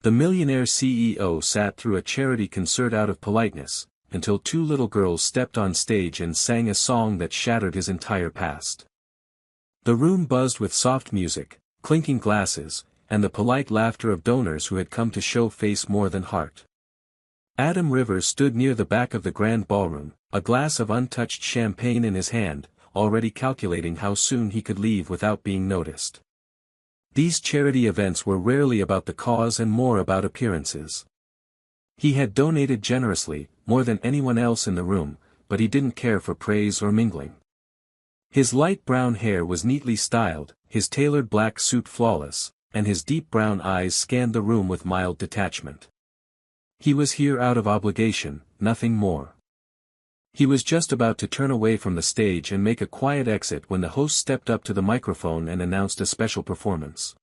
The millionaire CEO sat through a charity concert out of politeness, until two little girls stepped on stage and sang a song that shattered his entire past. The room buzzed with soft music, clinking glasses, and the polite laughter of donors who had come to show face more than heart. Adam Rivers stood near the back of the grand ballroom, a glass of untouched champagne in his hand, already calculating how soon he could leave without being noticed. These charity events were rarely about the cause and more about appearances. He had donated generously, more than anyone else in the room, but he didn't care for praise or mingling. His light brown hair was neatly styled, his tailored black suit flawless, and his deep brown eyes scanned the room with mild detachment. He was here out of obligation, nothing more. He was just about to turn away from the stage and make a quiet exit when the host stepped up to the microphone and announced a special performance.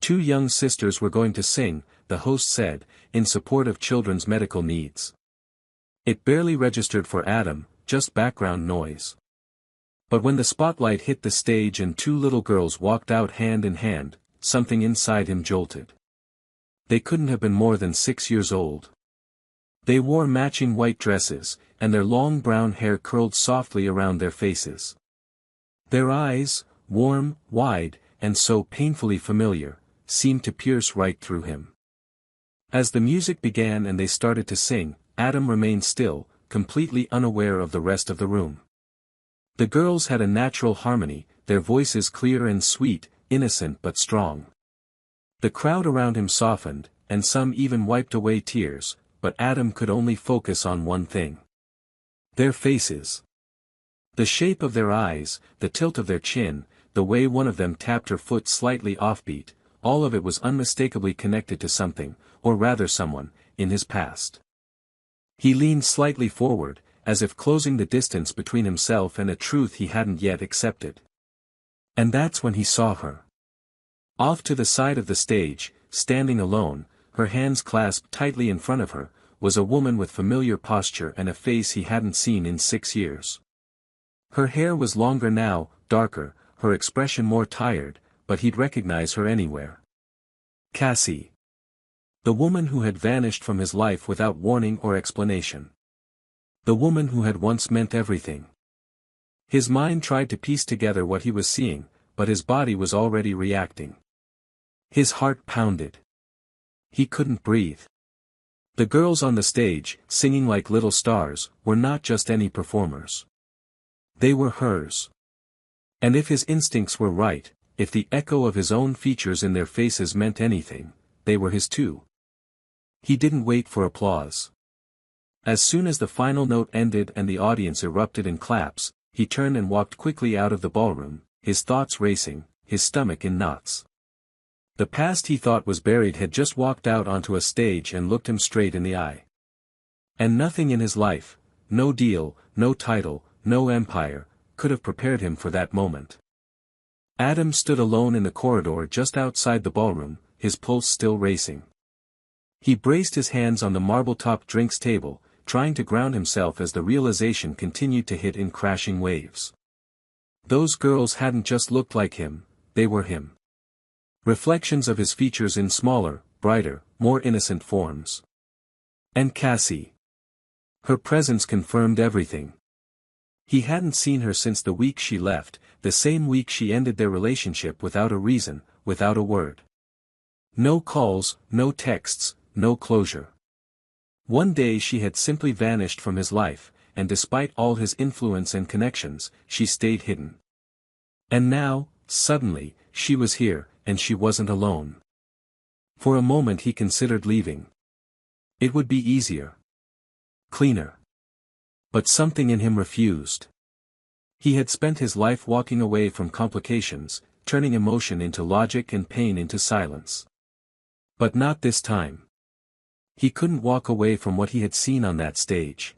Two young sisters were going to sing, the host said, in support of children's medical needs. It barely registered for Adam, just background noise. But when the spotlight hit the stage and two little girls walked out hand in hand, something inside him jolted. They couldn't have been more than 6 years old. They wore matching white dresses, and their long brown hair curled softly around their faces. Their eyes, warm, wide, and so painfully familiar, seemed to pierce right through him. As the music began and they started to sing, Adam remained still, completely unaware of the rest of the room. The girls had a natural harmony, their voices clear and sweet, innocent but strong. The crowd around him softened, and some even wiped away tears, but Adam could only focus on one thing. Their faces. The shape of their eyes, the tilt of their chin, the way one of them tapped her foot slightly offbeat, all of it was unmistakably connected to something, or rather someone, in his past. He leaned slightly forward, as if closing the distance between himself and a truth he hadn't yet accepted. And that's when he saw her. Off to the side of the stage, standing alone, her hands clasped tightly in front of her, was a woman with familiar posture and a face he hadn't seen in 6 years. Her hair was longer now, darker, her expression more tired, but he'd recognize her anywhere. Cassie. The woman who had vanished from his life without warning or explanation. The woman who had once meant everything. His mind tried to piece together what he was seeing, but his body was already reacting. His heart pounded. He couldn't breathe. The girls on the stage, singing like little stars, were not just any performers. They were hers. And if his instincts were right, if the echo of his own features in their faces meant anything, they were his too. He didn't wait for applause. As soon as the final note ended and the audience erupted in claps, he turned and walked quickly out of the ballroom, his thoughts racing, his stomach in knots. The past he thought was buried had just walked out onto a stage and looked him straight in the eye. And nothing in his life, no deal, no title, no empire, could have prepared him for that moment. Adam stood alone in the corridor just outside the ballroom, his pulse still racing. He braced his hands on the marble-topped drinks table, trying to ground himself as the realization continued to hit in crashing waves. Those girls hadn't just looked like him, they were him. Reflections of his features in smaller, brighter, more innocent forms. And Cassie. Her presence confirmed everything. He hadn't seen her since the week she left, the same week she ended their relationship without a reason, without a word. No calls, no texts, no closure. One day she had simply vanished from his life, and despite all his influence and connections, she stayed hidden. And now, suddenly, she was here, and she wasn't alone. For a moment he considered leaving. It would be easier. Cleaner. But something in him refused. He had spent his life walking away from complications, turning emotion into logic and pain into silence. But not this time. He couldn't walk away from what he had seen on that stage.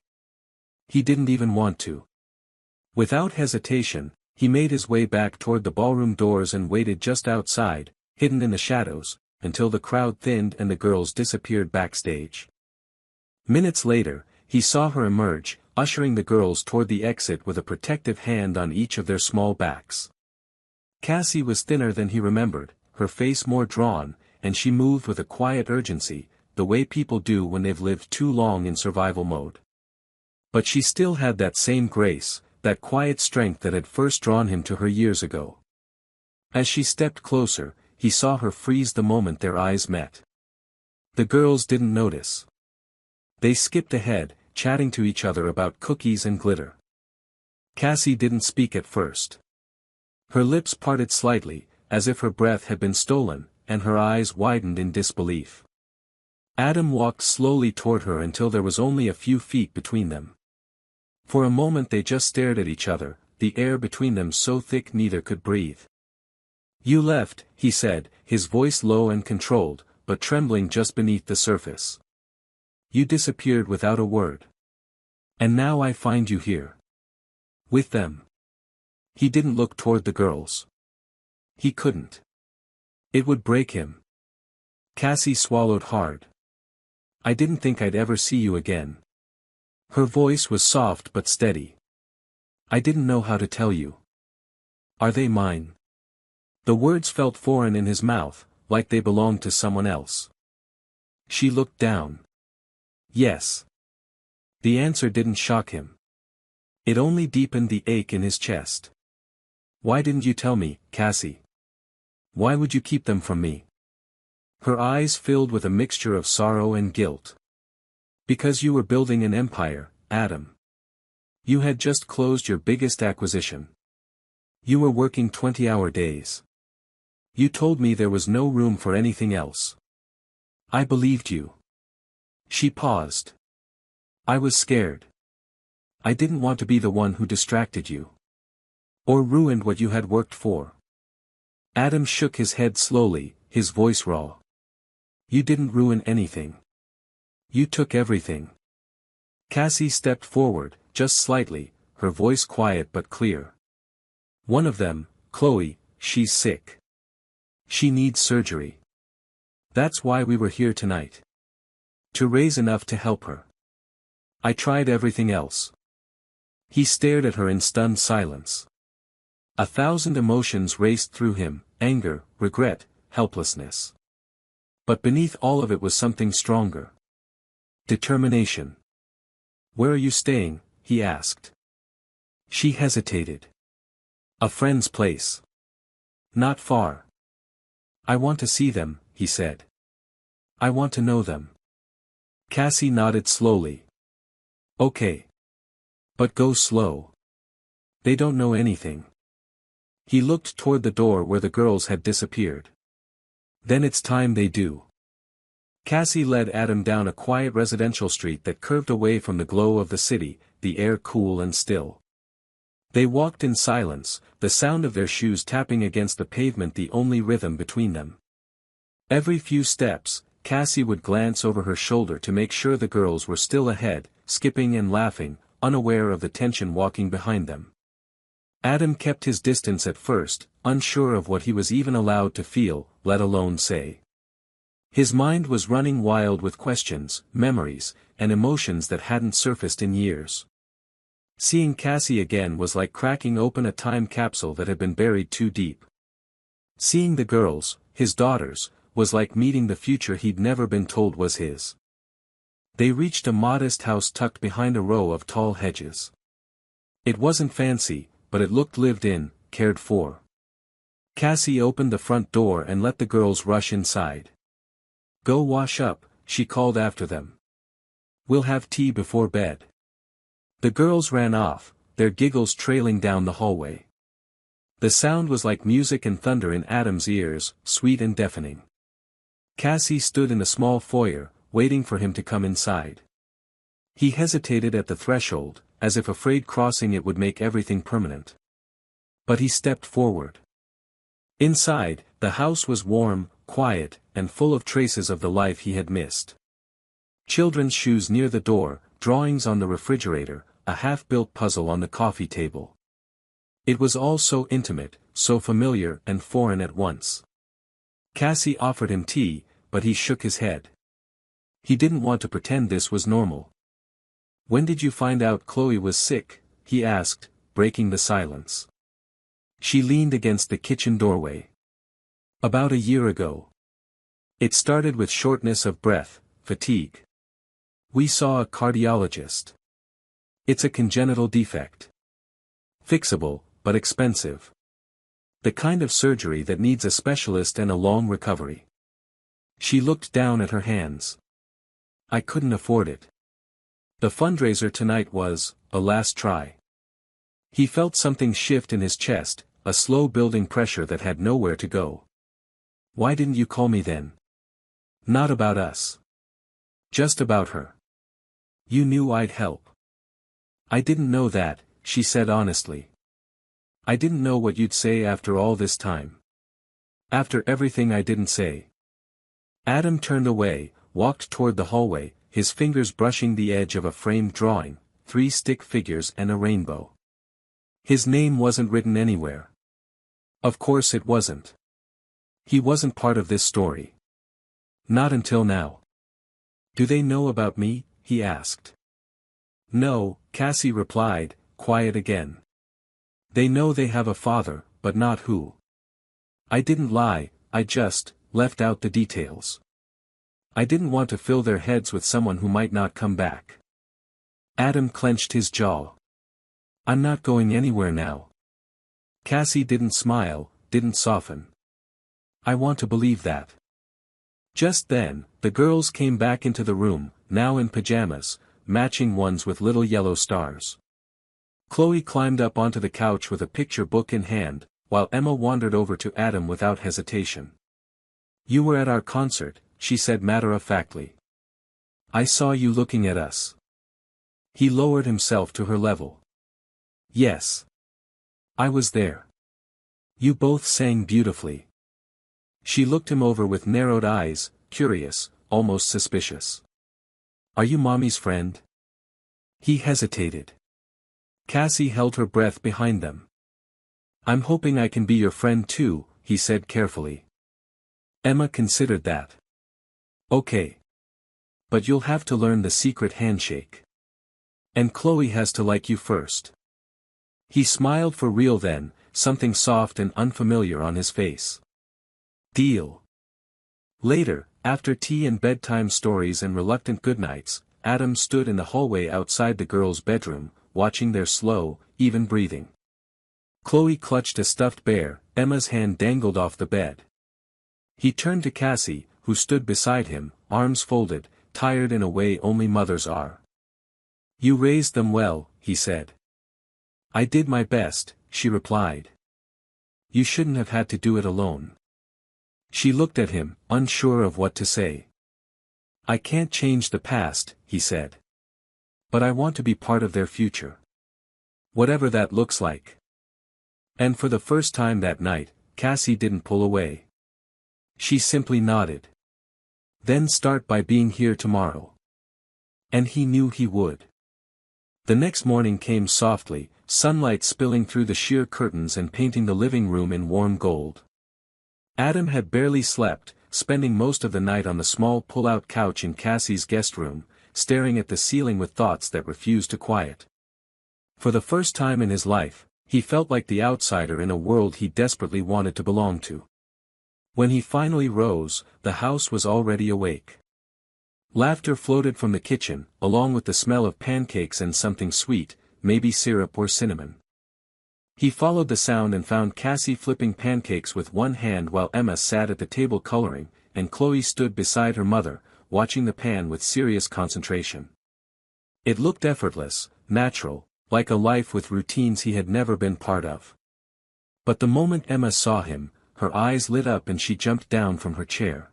He didn't even want to. Without hesitation, he made his way back toward the ballroom doors and waited just outside, hidden in the shadows, until the crowd thinned and the girls disappeared backstage. Minutes later, he saw her emerge, ushering the girls toward the exit with a protective hand on each of their small backs. Cassie was thinner than he remembered, her face more drawn, and she moved with a quiet urgency, the way people do when they've lived too long in survival mode. But she still had that same grace, that quiet strength that had first drawn him to her years ago. As she stepped closer, he saw her freeze the moment their eyes met. The girls didn't notice. They skipped ahead, chatting to each other about cookies and glitter. Cassie didn't speak at first. Her lips parted slightly, as if her breath had been stolen, and her eyes widened in disbelief. Adam walked slowly toward her until there was only a few feet between them. For a moment they just stared at each other, the air between them so thick neither could breathe. "You left," he said, his voice low and controlled, but trembling just beneath the surface. "You disappeared without a word. And now I find you here. With them." He didn't look toward the girls. He couldn't. It would break him. Cassie swallowed hard. "I didn't think I'd ever see you again." Her voice was soft but steady. "I didn't know how to tell you. Are they mine?" The words felt foreign in his mouth, like they belonged to someone else. She looked down. "Yes." The answer didn't shock him. It only deepened the ache in his chest. "Why didn't you tell me, Cassie? Why would you keep them from me?" Her eyes filled with a mixture of sorrow and guilt. "Because you were building an empire, Adam. You had just closed your biggest acquisition. You were working 20-hour days. You told me there was no room for anything else. I believed you." She paused. "I was scared. I didn't want to be the one who distracted you. Or ruined what you had worked for." Adam shook his head slowly, his voice raw. "You didn't ruin anything. You took everything." Cassie stepped forward, just slightly, her voice quiet but clear. "One of them, Chloe, she's sick. She needs surgery. That's why we were here tonight. To raise enough to help her. I tried everything else." He stared at her in stunned silence. 1,000 emotions raced through him, anger, regret, helplessness. But beneath all of it was something stronger. Determination. "Where are you staying?" he asked. She hesitated. "A friend's place. Not far." "I want to see them," he said. "I want to know them." Cassie nodded slowly. "Okay. But go slow. They don't know anything." He looked toward the door where the girls had disappeared. "Then it's time they do." Cassie led Adam down a quiet residential street that curved away from the glow of the city, the air cool and still. They walked in silence, the sound of their shoes tapping against the pavement the only rhythm between them. Every few steps, Cassie would glance over her shoulder to make sure the girls were still ahead, skipping and laughing, unaware of the tension walking behind them. Adam kept his distance at first, unsure of what he was even allowed to feel, let alone say. His mind was running wild with questions, memories, and emotions that hadn't surfaced in years. Seeing Cassie again was like cracking open a time capsule that had been buried too deep. Seeing the girls, his daughters, was like meeting the future he'd never been told was his. They reached a modest house tucked behind a row of tall hedges. It wasn't fancy, but it looked lived in, cared for. Cassie opened the front door and let the girls rush inside. "Go wash up," she called after them. "We'll have tea before bed." The girls ran off, their giggles trailing down the hallway. The sound was like music and thunder in Adam's ears, sweet and deafening. Cassie stood in a small foyer, waiting for him to come inside. He hesitated at the threshold, as if afraid crossing it would make everything permanent. But he stepped forward. Inside, the house was warm, quiet, and full of traces of the life he had missed. Children's shoes near the door, drawings on the refrigerator, a half-built puzzle on the coffee table. It was all so intimate, so familiar and foreign at once. Cassie offered him tea, but he shook his head. He didn't want to pretend this was normal. "When did you find out Chloe was sick?" he asked, breaking the silence. She leaned against the kitchen doorway. "About a year ago. It started with shortness of breath, fatigue. We saw a cardiologist. It's a congenital defect. Fixable, but expensive. The kind of surgery that needs a specialist and a long recovery. She looked down at her hands. I couldn't afford it. The fundraiser tonight was a last try. He felt something shift in his chest, a slow building pressure that had nowhere to go. Why didn't you call me then? Not about us. Just about her. You knew I'd help. I didn't know that, she said honestly. I didn't know what you'd say after all this time. After everything I didn't say. Adam turned away, walked toward the hallway, his fingers brushing the edge of a framed drawing, 3 stick figures and a rainbow. His name wasn't written anywhere. Of course it wasn't. He wasn't part of this story. Not until now. Do they know about me? He asked. No, Cassie replied, quiet again. They know they have a father, but not who. I didn't lie, I just left out the details. I didn't want to fill their heads with someone who might not come back. Adam clenched his jaw. I'm not going anywhere now. Cassie didn't smile, didn't soften. I want to believe that. Just then, the girls came back into the room, now in pajamas, matching ones with little yellow stars. Chloe climbed up onto the couch with a picture book in hand, while Emma wandered over to Adam without hesitation. You were at our concert, she said matter-of-factly. I saw you looking at us. He lowered himself to her level. Yes. I was there. You both sang beautifully. She looked him over with narrowed eyes, curious, almost suspicious. Are you Mommy's friend? He hesitated. Cassie held her breath behind them. I'm hoping I can be your friend too, he said carefully. Emma considered that. Okay. But you'll have to learn the secret handshake. And Chloe has to like you first. He smiled for real then, something soft and unfamiliar on his face. Deal. Later, after tea and bedtime stories and reluctant goodnights, Adam stood in the hallway outside the girls' bedroom, watching their slow, even breathing. Chloe clutched a stuffed bear, Emma's hand dangled off the bed. He turned to Cassie, who stood beside him, arms folded, tired in a way only mothers are. You raised them well, he said. I did my best, she replied. You shouldn't have had to do it alone. She looked at him, unsure of what to say. I can't change the past, he said. But I want to be part of their future. Whatever that looks like. And for the first time that night, Cassie didn't pull away. She simply nodded. Then start by being here tomorrow. And he knew he would. The next morning came softly, sunlight spilling through the sheer curtains and painting the living room in warm gold. Adam had barely slept, spending most of the night on the small pull-out couch in Cassie's guest room, staring at the ceiling with thoughts that refused to quiet. For the first time in his life, he felt like the outsider in a world he desperately wanted to belong to. When he finally rose, the house was already awake. Laughter floated from the kitchen, along with the smell of pancakes and something sweet, maybe syrup or cinnamon. He followed the sound and found Cassie flipping pancakes with one hand while Emma sat at the table coloring, and Chloe stood beside her mother, watching the pan with serious concentration. It looked effortless, natural, like a life with routines he had never been part of. But the moment Emma saw him, her eyes lit up and she jumped down from her chair.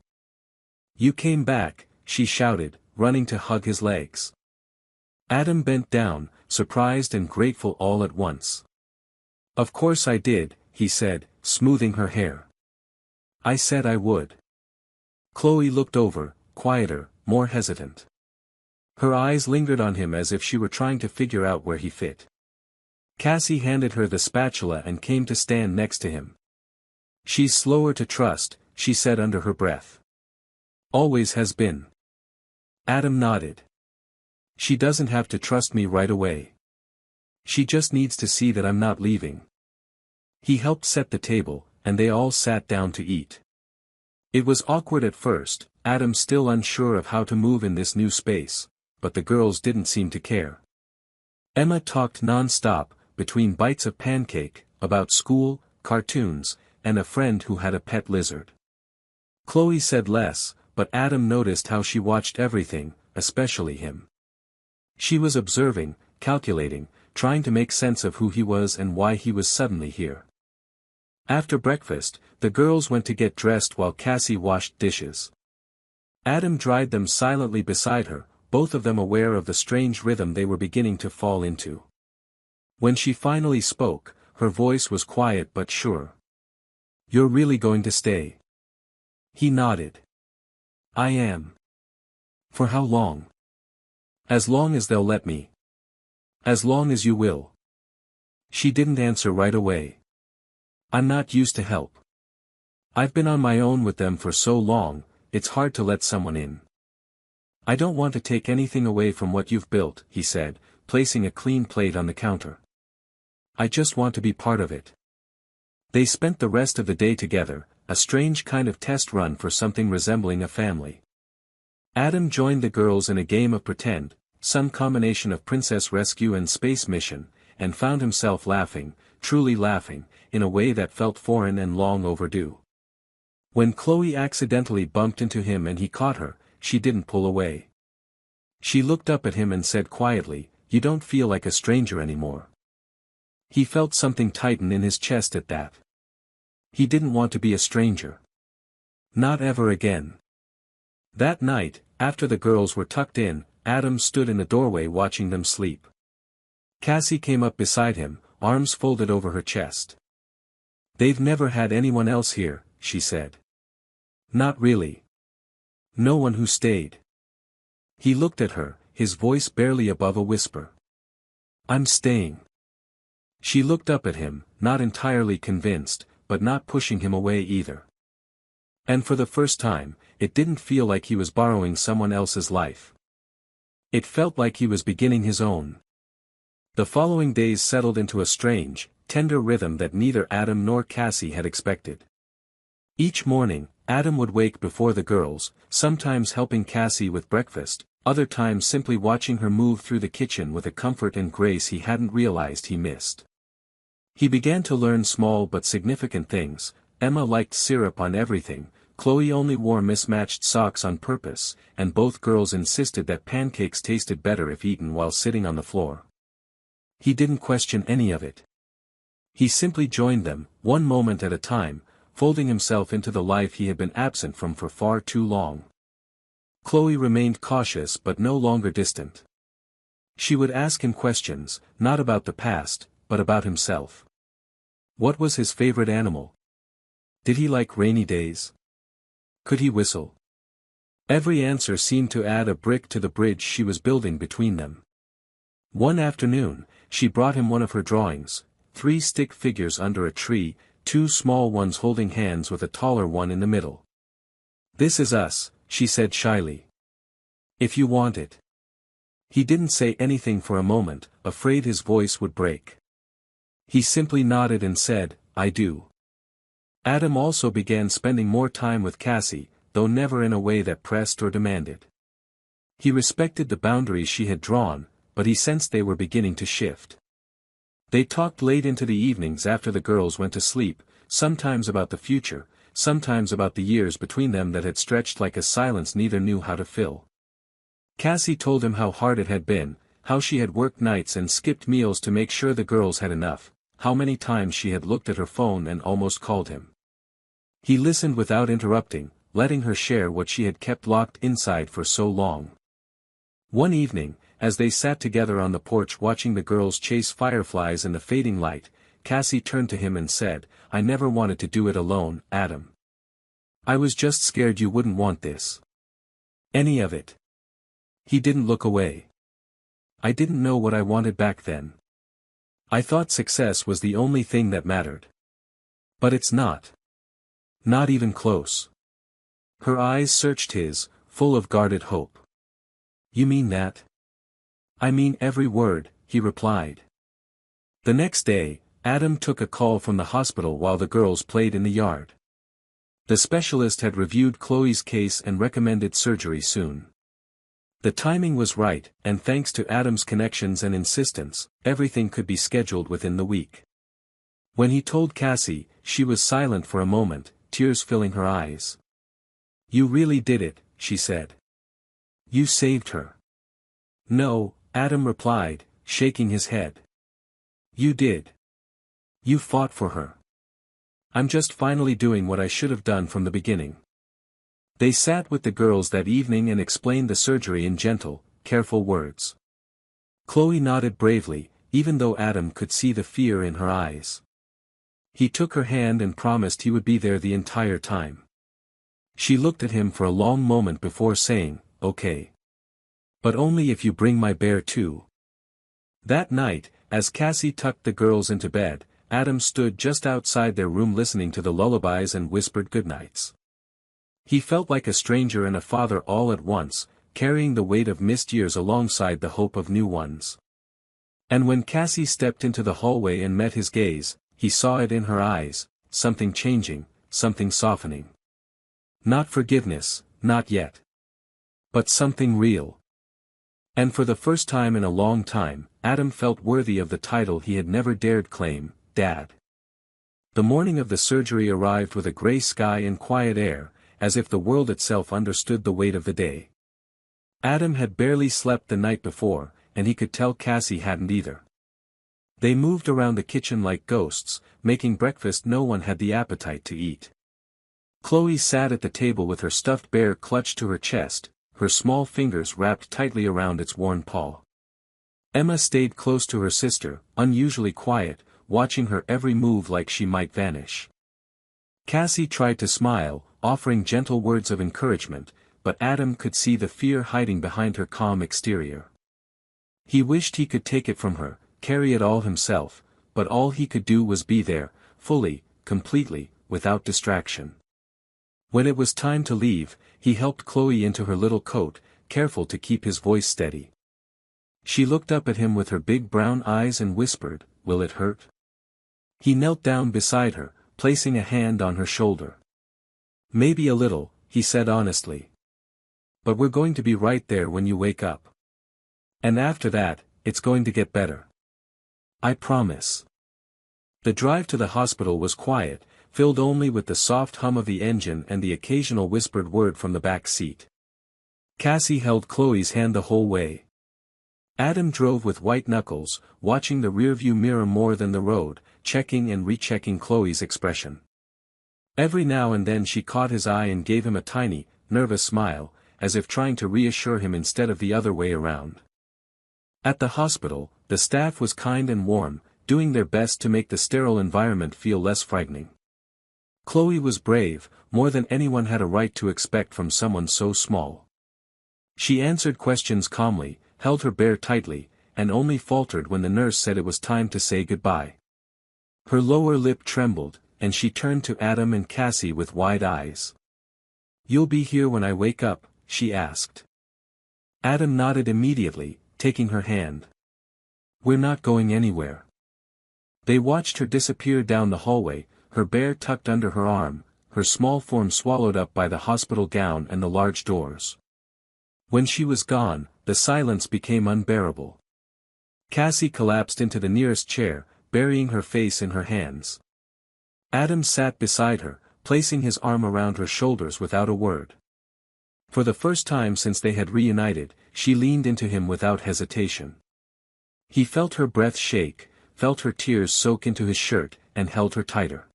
You came back, she shouted, running to hug his legs. Adam bent down, surprised and grateful all at once. Of course I did, he said, smoothing her hair. I said I would. Chloe looked over, quieter, more hesitant. Her eyes lingered on him as if she were trying to figure out where he fit. Cassie handed her the spatula and came to stand next to him. She's slower to trust, she said under her breath. Always has been. Adam nodded. She doesn't have to trust me right away. She just needs to see that I'm not leaving. He helped set the table, and they all sat down to eat. It was awkward at first, Adam still unsure of how to move in this new space, but the girls didn't seem to care. Emma talked non-stop, between bites of pancake, about school, cartoons, and a friend who had a pet lizard. Chloe said less, but Adam noticed how she watched everything, especially him. She was observing, calculating, trying to make sense of who he was and why he was suddenly here. After breakfast, the girls went to get dressed while Cassie washed dishes. Adam dried them silently beside her, both of them aware of the strange rhythm they were beginning to fall into. When she finally spoke, her voice was quiet but sure. "You're really going to stay?" He nodded. "I am." "For how long?" "As long as they'll let me." "As long as you will." She didn't answer right away. "I'm not used to help. I've been on my own with them for so long, it's hard to let someone in." "I don't want to take anything away from what you've built," he said, placing a clean plate on the counter. "I just want to be part of it." They spent the rest of the day together, a strange kind of test run for something resembling a family. Adam joined the girls in a game of pretend, some combination of princess rescue and space mission, and found himself laughing, truly laughing, in a way that felt foreign and long overdue. When Chloe accidentally bumped into him and he caught her, she didn't pull away. She looked up at him and said quietly, "You don't feel like a stranger anymore." He felt something tighten in his chest at that. He didn't want to be a stranger. Not ever again. That night, after the girls were tucked in, Adam stood in the doorway watching them sleep. Cassie came up beside him, arms folded over her chest. "They've never had anyone else here," she said. "Not really. No one who stayed." He looked at her, his voice barely above a whisper. "I'm staying." She looked up at him, not entirely convinced, but not pushing him away either. And for the first time, it didn't feel like he was borrowing someone else's life. It felt like he was beginning his own. The following days settled into a strange, tender rhythm that neither Adam nor Cassie had expected. Each morning, Adam would wake before the girls, sometimes helping Cassie with breakfast, other times simply watching her move through the kitchen with a comfort and grace he hadn't realized he missed. He began to learn small but significant things. Emma liked syrup on everything, Chloe only wore mismatched socks on purpose, and both girls insisted that pancakes tasted better if eaten while sitting on the floor. He didn't question any of it. He simply joined them, one moment at a time, folding himself into the life he had been absent from for far too long. Chloe remained cautious but no longer distant. She would ask him questions, not about the past, but about himself. What was his favorite animal? Did he like rainy days? Could he whistle? Every answer seemed to add a brick to the bridge she was building between them. One afternoon, she brought him one of her drawings, 3 stick figures under a tree, 2 small ones holding hands with a taller one in the middle. "This is us," she said shyly. "If you want it." He didn't say anything for a moment, afraid his voice would break. He simply nodded and said, "I do." Adam also began spending more time with Cassie, though never in a way that pressed or demanded. He respected the boundaries she had drawn, but he sensed they were beginning to shift. They talked late into the evenings after the girls went to sleep, sometimes about the future, sometimes about the years between them that had stretched like a silence neither knew how to fill. Cassie told him how hard it had been, how she had worked nights and skipped meals to make sure the girls had enough, how many times she had looked at her phone and almost called him. He listened without interrupting, letting her share what she had kept locked inside for so long. One evening, as they sat together on the porch watching the girls chase fireflies in the fading light, Cassie turned to him and said, "I never wanted to do it alone, Adam. I was just scared you wouldn't want this. Any of it." He didn't look away. "I didn't know what I wanted back then. I thought success was the only thing that mattered. But it's not. Not even close." Her eyes searched his, full of guarded hope. "You mean that?" "I mean every word," he replied. The next day, Adam took a call from the hospital while the girls played in the yard. The specialist had reviewed Chloe's case and recommended surgery soon. The timing was right, and thanks to Adam's connections and insistence, everything could be scheduled within the week. When he told Cassie, she was silent for a moment, tears filling her eyes. "You really did it," she said. "You saved her." "No," Adam replied, shaking his head. "You did. You fought for her. I'm just finally doing what I should have done from the beginning." They sat with the girls that evening and explained the surgery in gentle, careful words. Chloe nodded bravely, even though Adam could see the fear in her eyes. He took her hand and promised he would be there the entire time. She looked at him for a long moment before saying, "Okay. But only if you bring my bear too." That night, as Cassie tucked the girls into bed, Adam stood just outside their room listening to the lullabies and whispered goodnights. He felt like a stranger and a father all at once, carrying the weight of missed years alongside the hope of new ones. And when Cassie stepped into the hallway and met his gaze, he saw it in her eyes, something changing, something softening. Not forgiveness, not yet. But something real. And for the first time in a long time, Adam felt worthy of the title he had never dared claim, Dad. The morning of the surgery arrived with a gray sky and quiet air, as if the world itself understood the weight of the day. Adam had barely slept the night before, and he could tell Cassie hadn't either. They moved around the kitchen like ghosts, making breakfast no one had the appetite to eat. Chloe sat at the table with her stuffed bear clutched to her chest, her small fingers wrapped tightly around its worn paw. Emma stayed close to her sister, unusually quiet, watching her every move like she might vanish. Cassie tried to smile, offering gentle words of encouragement, but Adam could see the fear hiding behind her calm exterior. He wished he could take it from her, carry it all himself, but all he could do was be there, fully, completely, without distraction. When it was time to leave, he helped Chloe into her little coat, careful to keep his voice steady. She looked up at him with her big brown eyes and whispered, "Will it hurt?" He knelt down beside her, placing a hand on her shoulder. "Maybe a little," he said honestly. "But we're going to be right there when you wake up. And after that, it's going to get better. I promise." The drive to the hospital was quiet, filled only with the soft hum of the engine and the occasional whispered word from the back seat. Cassie held Chloe's hand the whole way. Adam drove with white knuckles, watching the rearview mirror more than the road, checking and rechecking Chloe's expression. Every now and then she caught his eye and gave him a tiny, nervous smile, as if trying to reassure him instead of the other way around. At the hospital, the staff was kind and warm, doing their best to make the sterile environment feel less frightening. Chloe was brave, more than anyone had a right to expect from someone so small. She answered questions calmly, held her bear tightly, and only faltered when the nurse said it was time to say goodbye. Her lower lip trembled, and she turned to Adam and Cassie with wide eyes. "You'll be here when I wake up?" she asked. Adam nodded immediately, taking her hand. "We're not going anywhere." They watched her disappear down the hallway, her bear tucked under her arm, her small form swallowed up by the hospital gown and the large doors. When she was gone, the silence became unbearable. Cassie collapsed into the nearest chair, burying her face in her hands. Adam sat beside her, placing his arm around her shoulders without a word. For the first time since they had reunited, she leaned into him without hesitation. He felt her breath shake, felt her tears soak into his shirt, and held her tighter.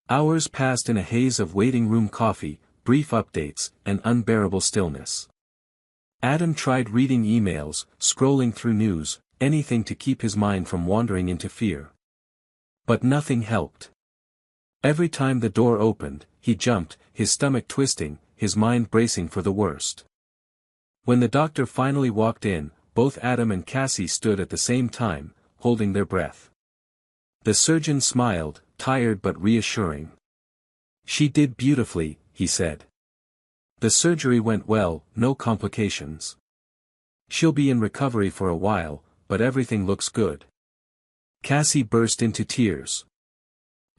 Hours passed in a haze of waiting room coffee, brief updates, and unbearable stillness. Adam tried reading emails, scrolling through news, anything to keep his mind from wandering into fear. But nothing helped. Every time the door opened, he jumped, his stomach twisting, his mind bracing for the worst. When the doctor finally walked in, both Adam and Cassie stood at the same time, holding their breath. The surgeon smiled, tired but reassuring. "She did beautifully," he said. "The surgery went well, no complications. She'll be in recovery for a while, but everything looks good." Cassie burst into tears.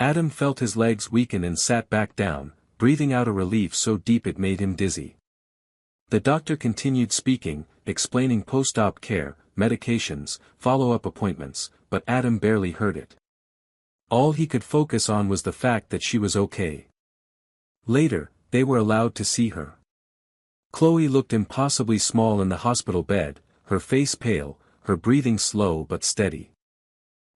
Adam felt his legs weaken and sat back down, breathing out a relief so deep it made him dizzy. The doctor continued speaking, explaining post-op care, medications, follow-up appointments, but Adam barely heard it. All he could focus on was the fact that she was okay. Later, they were allowed to see her. Chloe looked impossibly small in the hospital bed, her face pale, her breathing slow but steady.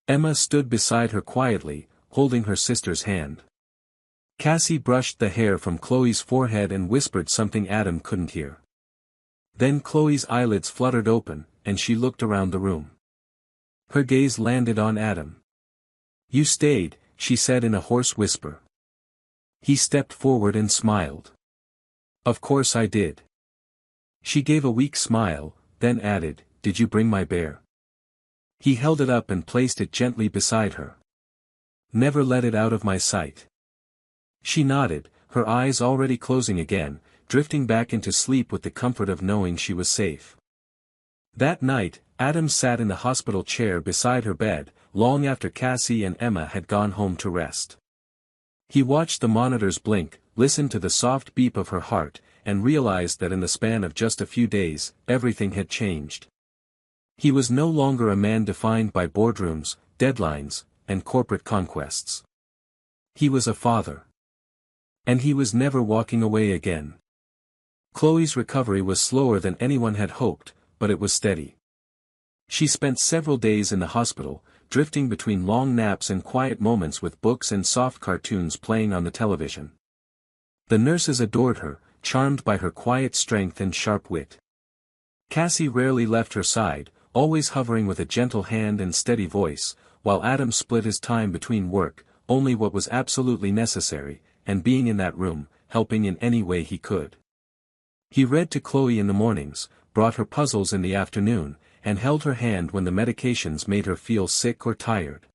Emma stood beside her quietly, holding her sister's hand. Cassie brushed the hair from Chloe's forehead and whispered something Adam couldn't hear. Then Chloe's eyelids fluttered open, and she looked around the room. Her gaze landed on Adam. "You stayed," she said in a hoarse whisper. He stepped forward and smiled. "Of course I did." She gave a weak smile, then added, "Did you bring my bear?" He held it up and placed it gently beside her. "Never let it out of my sight." She nodded, her eyes already closing again, drifting back into sleep with the comfort of knowing she was safe. That night, Adam sat in the hospital chair beside her bed, long after Cassie and Emma had gone home to rest. He watched the monitors blink, listened to the soft beat of her heart, and realized that in the span of just a few days, everything had changed. He was no longer a man defined by boardrooms, deadlines, and corporate conquests. He was a father. And he was never walking away again. Chloe's recovery was slower than anyone had hoped, but it was steady. She spent several days in the hospital, drifting between long naps and quiet moments with books and soft cartoons playing on the television. The nurses adored her, charmed by her quiet strength and sharp wit. Cassie rarely left her side, always hovering with a gentle hand and steady voice, while Adam split his time between work, only what was absolutely necessary, and being in that room, helping in any way he could. He read to Chloe in the mornings, brought her puzzles in the afternoon, and held her hand when the medications made her feel sick or tired.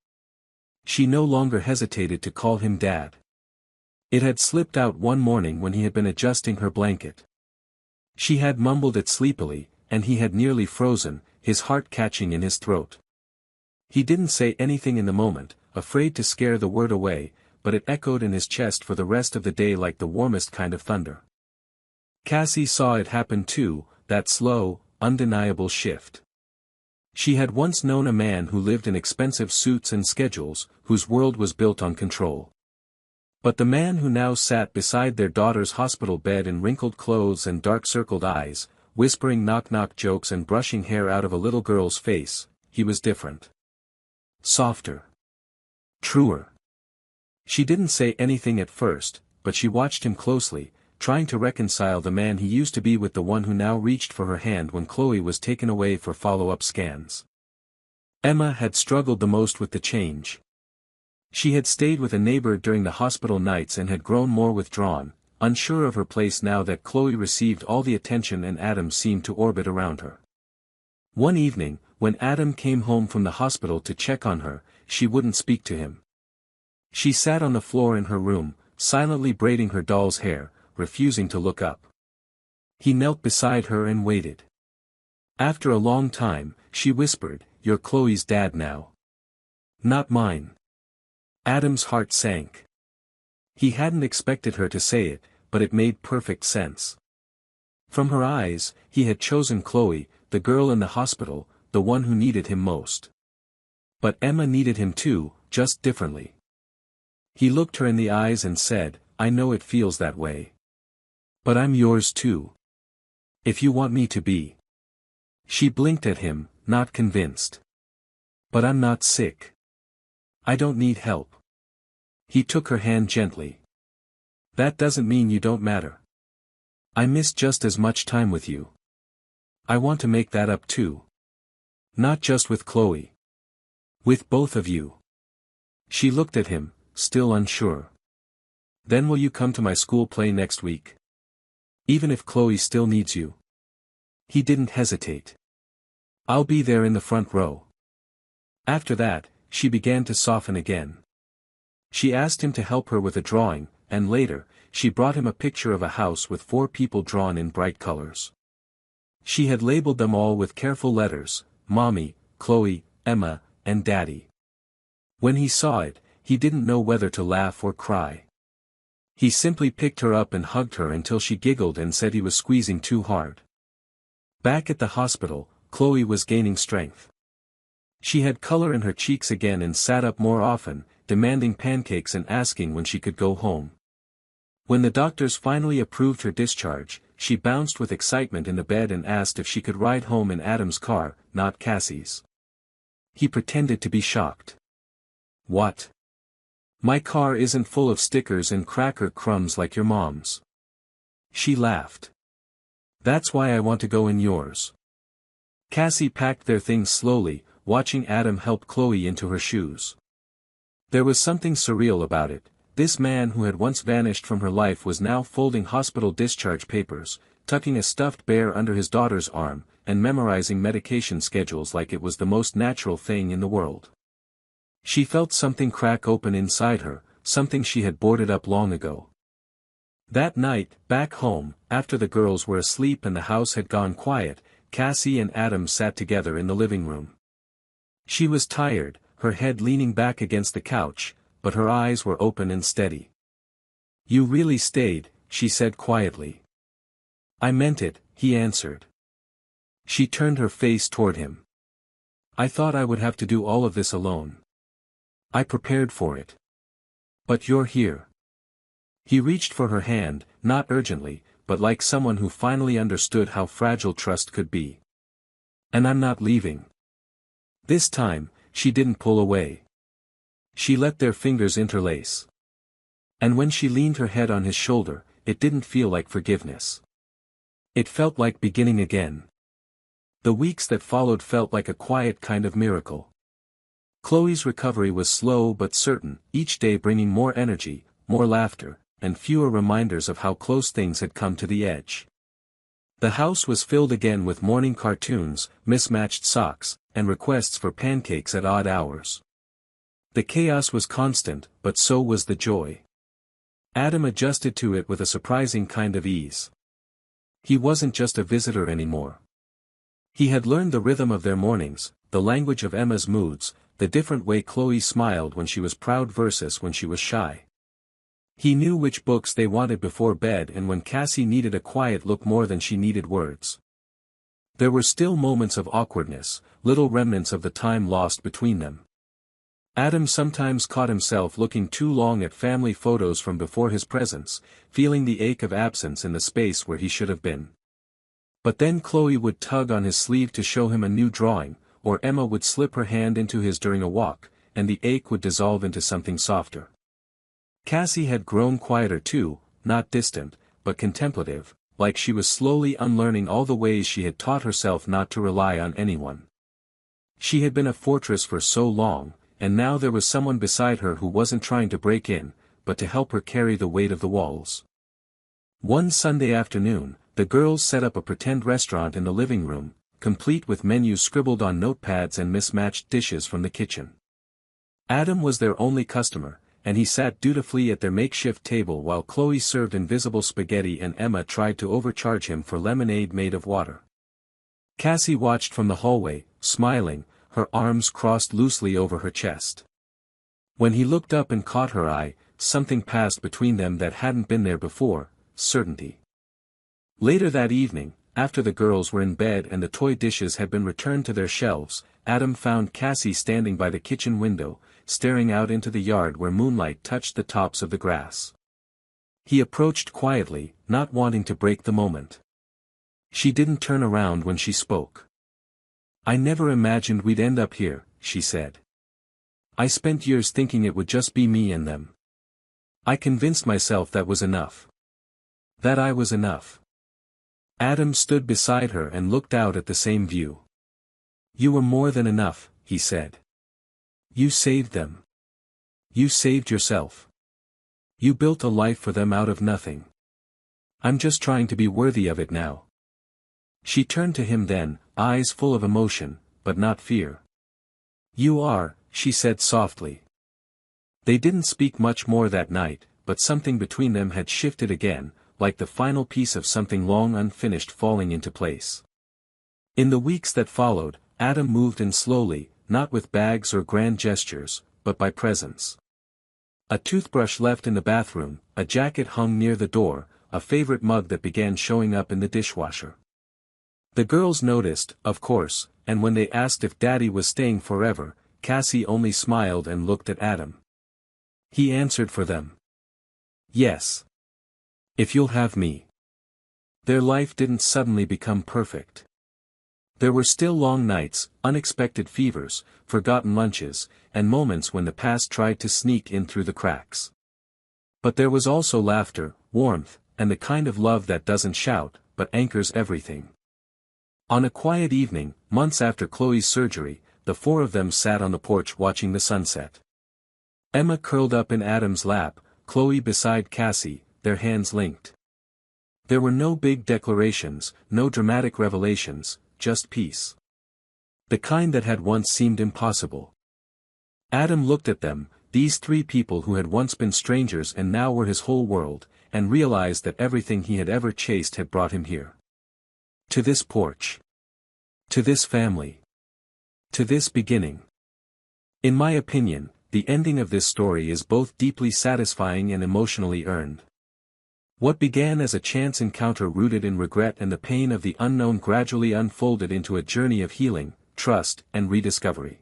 She no longer hesitated to call him Dad. It had slipped out one morning when he had been adjusting her blanket. She had mumbled it sleepily, and he had nearly frozen, his heart catching in his throat. He didn't say anything in the moment, afraid to scare the word away, but it echoed in his chest for the rest of the day like the warmest kind of thunder. Cassie saw it happen too, that slow, undeniable shift. She had once known a man who lived in expensive suits and schedules, whose world was built on control. But the man who now sat beside their daughter's hospital bed in wrinkled clothes and dark-circled eyes, whispering knock-knock jokes and brushing hair out of a little girl's face, he was different. Softer. Truer. She didn't say anything at first, but she watched him closely, trying to reconcile the man he used to be with the one who now reached for her hand when Chloe was taken away for follow-up scans. Emma had struggled the most with the change. She had stayed with a neighbor during the hospital nights and had grown more withdrawn, unsure of her place now that Chloe received all the attention and Adam seemed to orbit around her. One evening, when Adam came home from the hospital to check on her, she wouldn't speak to him. She sat on the floor in her room, silently braiding her doll's hair, refusing to look up. He knelt beside her and waited. After a long time, she whispered, "You're Chloe's dad now." "Not mine." Adam's heart sank. He hadn't expected her to say it, but it made perfect sense. From her eyes, he had chosen Chloe, the girl in the hospital, the one who needed him most. But Emma needed him too, just differently. He looked her in the eyes and said, "I know it feels that way. But I'm yours too. If you want me to be." She blinked at him, not convinced. "But I'm not sick. I don't need help." He took her hand gently. "That doesn't mean you don't matter. I miss just as much time with you. I want to make that up too. Not just with Chloe. With both of you." She looked at him, still unsure. "Then will you come to my school play next week? Even if Chloe still needs you?" He didn't hesitate. "I'll be there in the front row." After that, she began to soften again. She asked him to help her with a drawing, and later, she brought him a picture of a house with 4 people drawn in bright colors. She had labeled them all with careful letters, Mommy, Chloe, Emma, and Daddy. When he saw it, he didn't know whether to laugh or cry. He simply picked her up and hugged her until she giggled and said he was squeezing too hard. Back at the hospital, Chloe was gaining strength. She had color in her cheeks again and sat up more often, demanding pancakes and asking when she could go home. When the doctors finally approved her discharge, she bounced with excitement in the bed and asked if she could ride home in Adam's car, not Cassie's. He pretended to be shocked. "What? My car isn't full of stickers and cracker crumbs like your mom's." She laughed. "That's why I want to go in yours." Cassie packed their things slowly, watching Adam help Chloe into her shoes. There was something surreal about it. This man who had once vanished from her life was now folding hospital discharge papers, tucking a stuffed bear under his daughter's arm, and memorizing medication schedules like it was the most natural thing in the world. She felt something crack open inside her, something she had boarded up long ago. That night, back home, after the girls were asleep and the house had gone quiet, Cassie and Adam sat together in the living room. She was tired, her head leaning back against the couch, but her eyes were open and steady. "You really stayed," she said quietly. "I meant it," he answered. She turned her face toward him. "I thought I would have to do all of this alone. I prepared for it. But you're here." He reached for her hand, not urgently, but like someone who finally understood how fragile trust could be. "And I'm not leaving." This time, she didn't pull away. She let their fingers interlace. And when she leaned her head on his shoulder, it didn't feel like forgiveness. It felt like beginning again. The weeks that followed felt like a quiet kind of miracle. Chloe's recovery was slow but certain, each day bringing more energy, more laughter, and fewer reminders of how close things had come to the edge. The house was filled again with morning cartoons, mismatched socks, and requests for pancakes at odd hours. The chaos was constant, but so was the joy. Adam adjusted to it with a surprising kind of ease. He wasn't just a visitor anymore. He had learned the rhythm of their mornings, the language of Emma's moods, the different way Chloe smiled when she was proud versus when she was shy. He knew which books they wanted before bed and when Cassie needed a quiet look more than she needed words. There were still moments of awkwardness, little remnants of the time lost between them. Adam sometimes caught himself looking too long at family photos from before his presence, feeling the ache of absence in the space where he should have been. But then Chloe would tug on his sleeve to show him a new drawing, or Emma would slip her hand into his during a walk, and the ache would dissolve into something softer. Cassie had grown quieter too, not distant, but contemplative, like she was slowly unlearning all the ways she had taught herself not to rely on anyone. She had been a fortress for so long, and now there was someone beside her who wasn't trying to break in, but to help her carry the weight of the walls. One Sunday afternoon, the girls set up a pretend restaurant in the living room, complete with menus scribbled on notepads and mismatched dishes from the kitchen. Adam was their only customer, and he sat dutifully at their makeshift table while Chloe served invisible spaghetti and Emma tried to overcharge him for lemonade made of water. Cassie watched from the hallway, smiling, her arms crossed loosely over her chest. When he looked up and caught her eye, something passed between them that hadn't been there before, certainty. Later that evening, after the girls were in bed and the toy dishes had been returned to their shelves, Adam found Cassie standing by the kitchen window, staring out into the yard where moonlight touched the tops of the grass. He approached quietly, not wanting to break the moment. She didn't turn around when she spoke. "I never imagined we'd end up here," she said. "I spent years thinking it would just be me and them. I convinced myself that was enough. That I was enough." Adam stood beside her and looked out at the same view. "You were more than enough," he said. "You saved them. You saved yourself. You built a life for them out of nothing. I'm just trying to be worthy of it now." She turned to him then, eyes full of emotion, but not fear. "You are," she said softly. They didn't speak much more that night, but something between them had shifted again, like the final piece of something long unfinished falling into place. In the weeks that followed, Adam moved in slowly, not with bags or grand gestures, but by presence. A toothbrush left in the bathroom, a jacket hung near the door, a favorite mug that began showing up in the dishwasher. The girls noticed, of course, and when they asked if Daddy was staying forever, Cassie only smiled and looked at Adam. He answered for them. Yes. If you'll have me. Their life didn't suddenly become perfect. There were still long nights, unexpected fevers, forgotten lunches, and moments when the past tried to sneak in through the cracks. But there was also laughter, warmth, and the kind of love that doesn't shout, but anchors everything. On a quiet evening, months after Chloe's surgery, the four of them sat on the porch watching the sunset. Emma curled up in Adam's lap, Chloe beside Cassie, their hands linked. There were no big declarations, no dramatic revelations, just peace. The kind that had once seemed impossible. Adam looked at them, these three people who had once been strangers and now were his whole world, and realized that everything he had ever chased had brought him here. To this porch. To this family. To this beginning. In my opinion, the ending of this story is both deeply satisfying and emotionally earned. What began as a chance encounter rooted in regret and the pain of the unknown gradually unfolded into a journey of healing, trust, and rediscovery.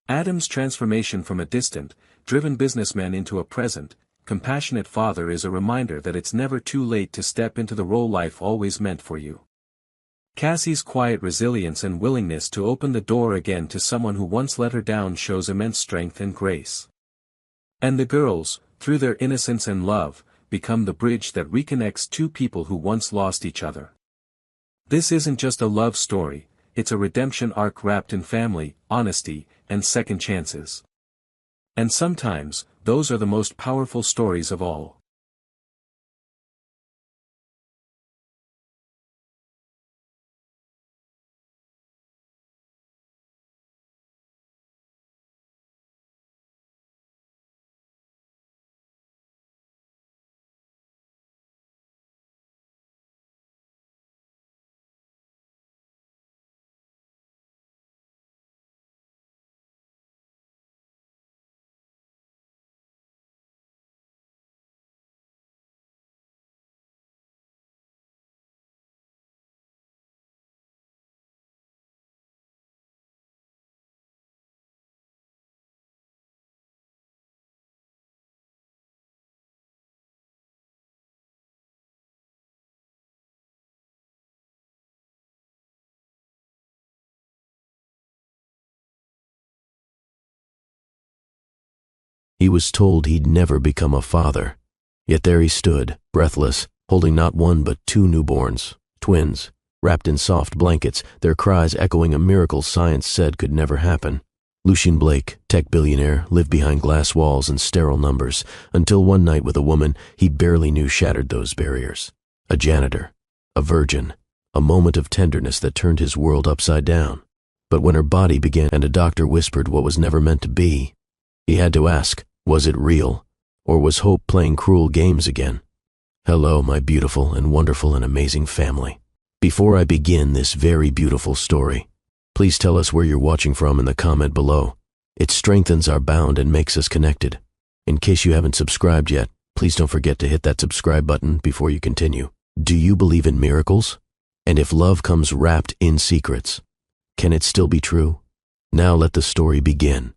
Adam's transformation from a distant, driven businessman into a present, compassionate father is a reminder that it's never too late to step into the role life always meant for you. Cassie's quiet resilience and willingness to open the door again to someone who once let her down shows immense strength and grace. And the girls, through their innocence and love, become the bridge that reconnects two people who once lost each other. This isn't just a love story, it's a redemption arc wrapped in family, honesty, and second chances. And sometimes, those are the most powerful stories of all. He was told he'd never become a father. Yet there he stood, breathless, holding not one but two newborns, twins, wrapped in soft blankets, their cries echoing a miracle science said could never happen. Lucian Blake, tech billionaire, lived behind glass walls and sterile numbers, until one night with a woman he barely knew shattered those barriers. A janitor, a virgin, a moment of tenderness that turned his world upside down. But when her body began and a doctor whispered what was never meant to be, he had to ask, was it real, or was hope playing cruel games again? Hello, my beautiful and wonderful and amazing family. Before I begin this very beautiful story, please tell us where you're watching from in the comment below. It strengthens our bond and makes us connected. In case you haven't subscribed yet, please don't forget to hit that subscribe button before you continue. Do you believe in miracles? And if love comes wrapped in secrets, can it still be true? Now let the story begin.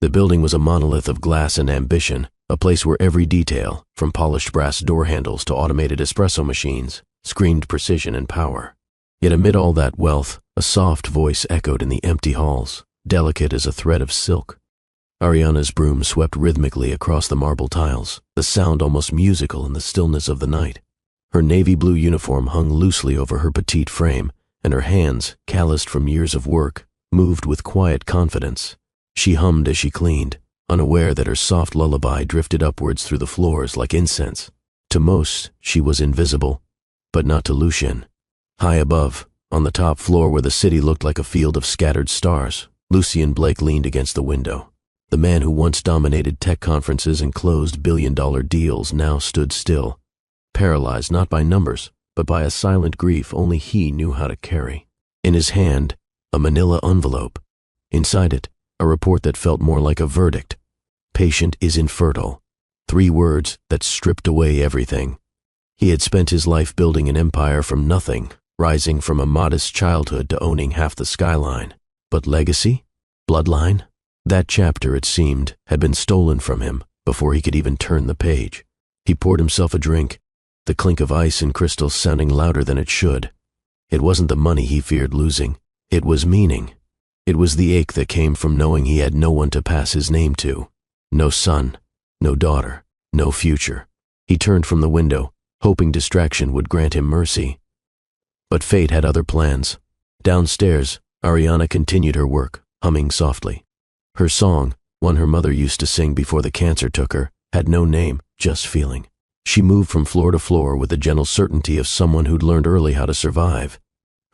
The building was a monolith of glass and ambition, a place where every detail, from polished brass door handles to automated espresso machines, screamed precision and power. Yet amid all that wealth, a soft voice echoed in the empty halls, delicate as a thread of silk. Ariana's broom swept rhythmically across the marble tiles, the sound almost musical in the stillness of the night. Her navy blue uniform hung loosely over her petite frame, and her hands, calloused from years of work, moved with quiet confidence. She hummed as she cleaned, unaware that her soft lullaby drifted upwards through the floors like incense. To most, she was invisible, but not to Lucian. High above, on the top floor where the city looked like a field of scattered stars, Lucian Blake leaned against the window. The man who once dominated tech conferences and closed billion-dollar deals now stood still, paralyzed not by numbers, but by a silent grief only he knew how to carry. In his hand, a manila envelope. Inside it, a report that felt more like a verdict. Patient is infertile. 3 words that stripped away everything. He had spent his life building an empire from nothing, rising from a modest childhood to owning half the skyline. But legacy? Bloodline? That chapter, it seemed, had been stolen from him before he could even turn the page. He poured himself a drink, the clink of ice and crystals sounding louder than it should. It wasn't the money he feared losing. It was meaning. It was the ache that came from knowing he had no one to pass his name to. No son, no daughter, no future. He turned from the window, hoping distraction would grant him mercy. But fate had other plans. Downstairs, Ariana continued her work, humming softly. Her song, one her mother used to sing before the cancer took her, had no name, just feeling. She moved from floor to floor with the gentle certainty of someone who'd learned early how to survive.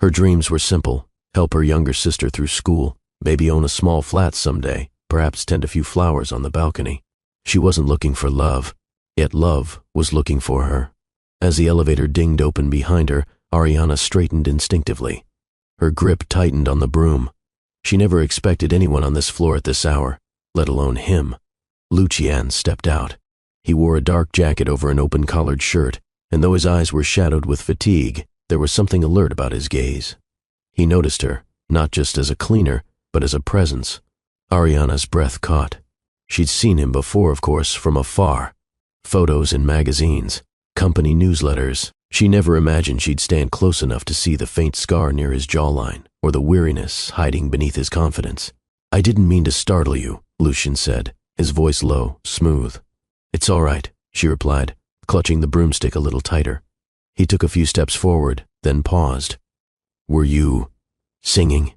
Her dreams were simple: help her younger sister through school, maybe own a small flat someday, perhaps tend a few flowers on the balcony. She wasn't looking for love, yet love was looking for her. As the elevator dinged open behind her, Ariana straightened instinctively. Her grip tightened on the broom. She never expected anyone on this floor at this hour, let alone him. Lucian stepped out. He wore a dark jacket over an open-collared shirt, and though his eyes were shadowed with fatigue, there was something alert about his gaze. He noticed her, not just as a cleaner, but as a presence. Ariana's breath caught. She'd seen him before, of course, from afar. Photos in magazines, company newsletters. She never imagined she'd stand close enough to see the faint scar near his jawline, or the weariness hiding beneath his confidence. "I didn't mean to startle you," Lucian said, his voice low, smooth. "It's all right," she replied, clutching the broomstick a little tighter. He took a few steps forward, then paused. "Were you singing?"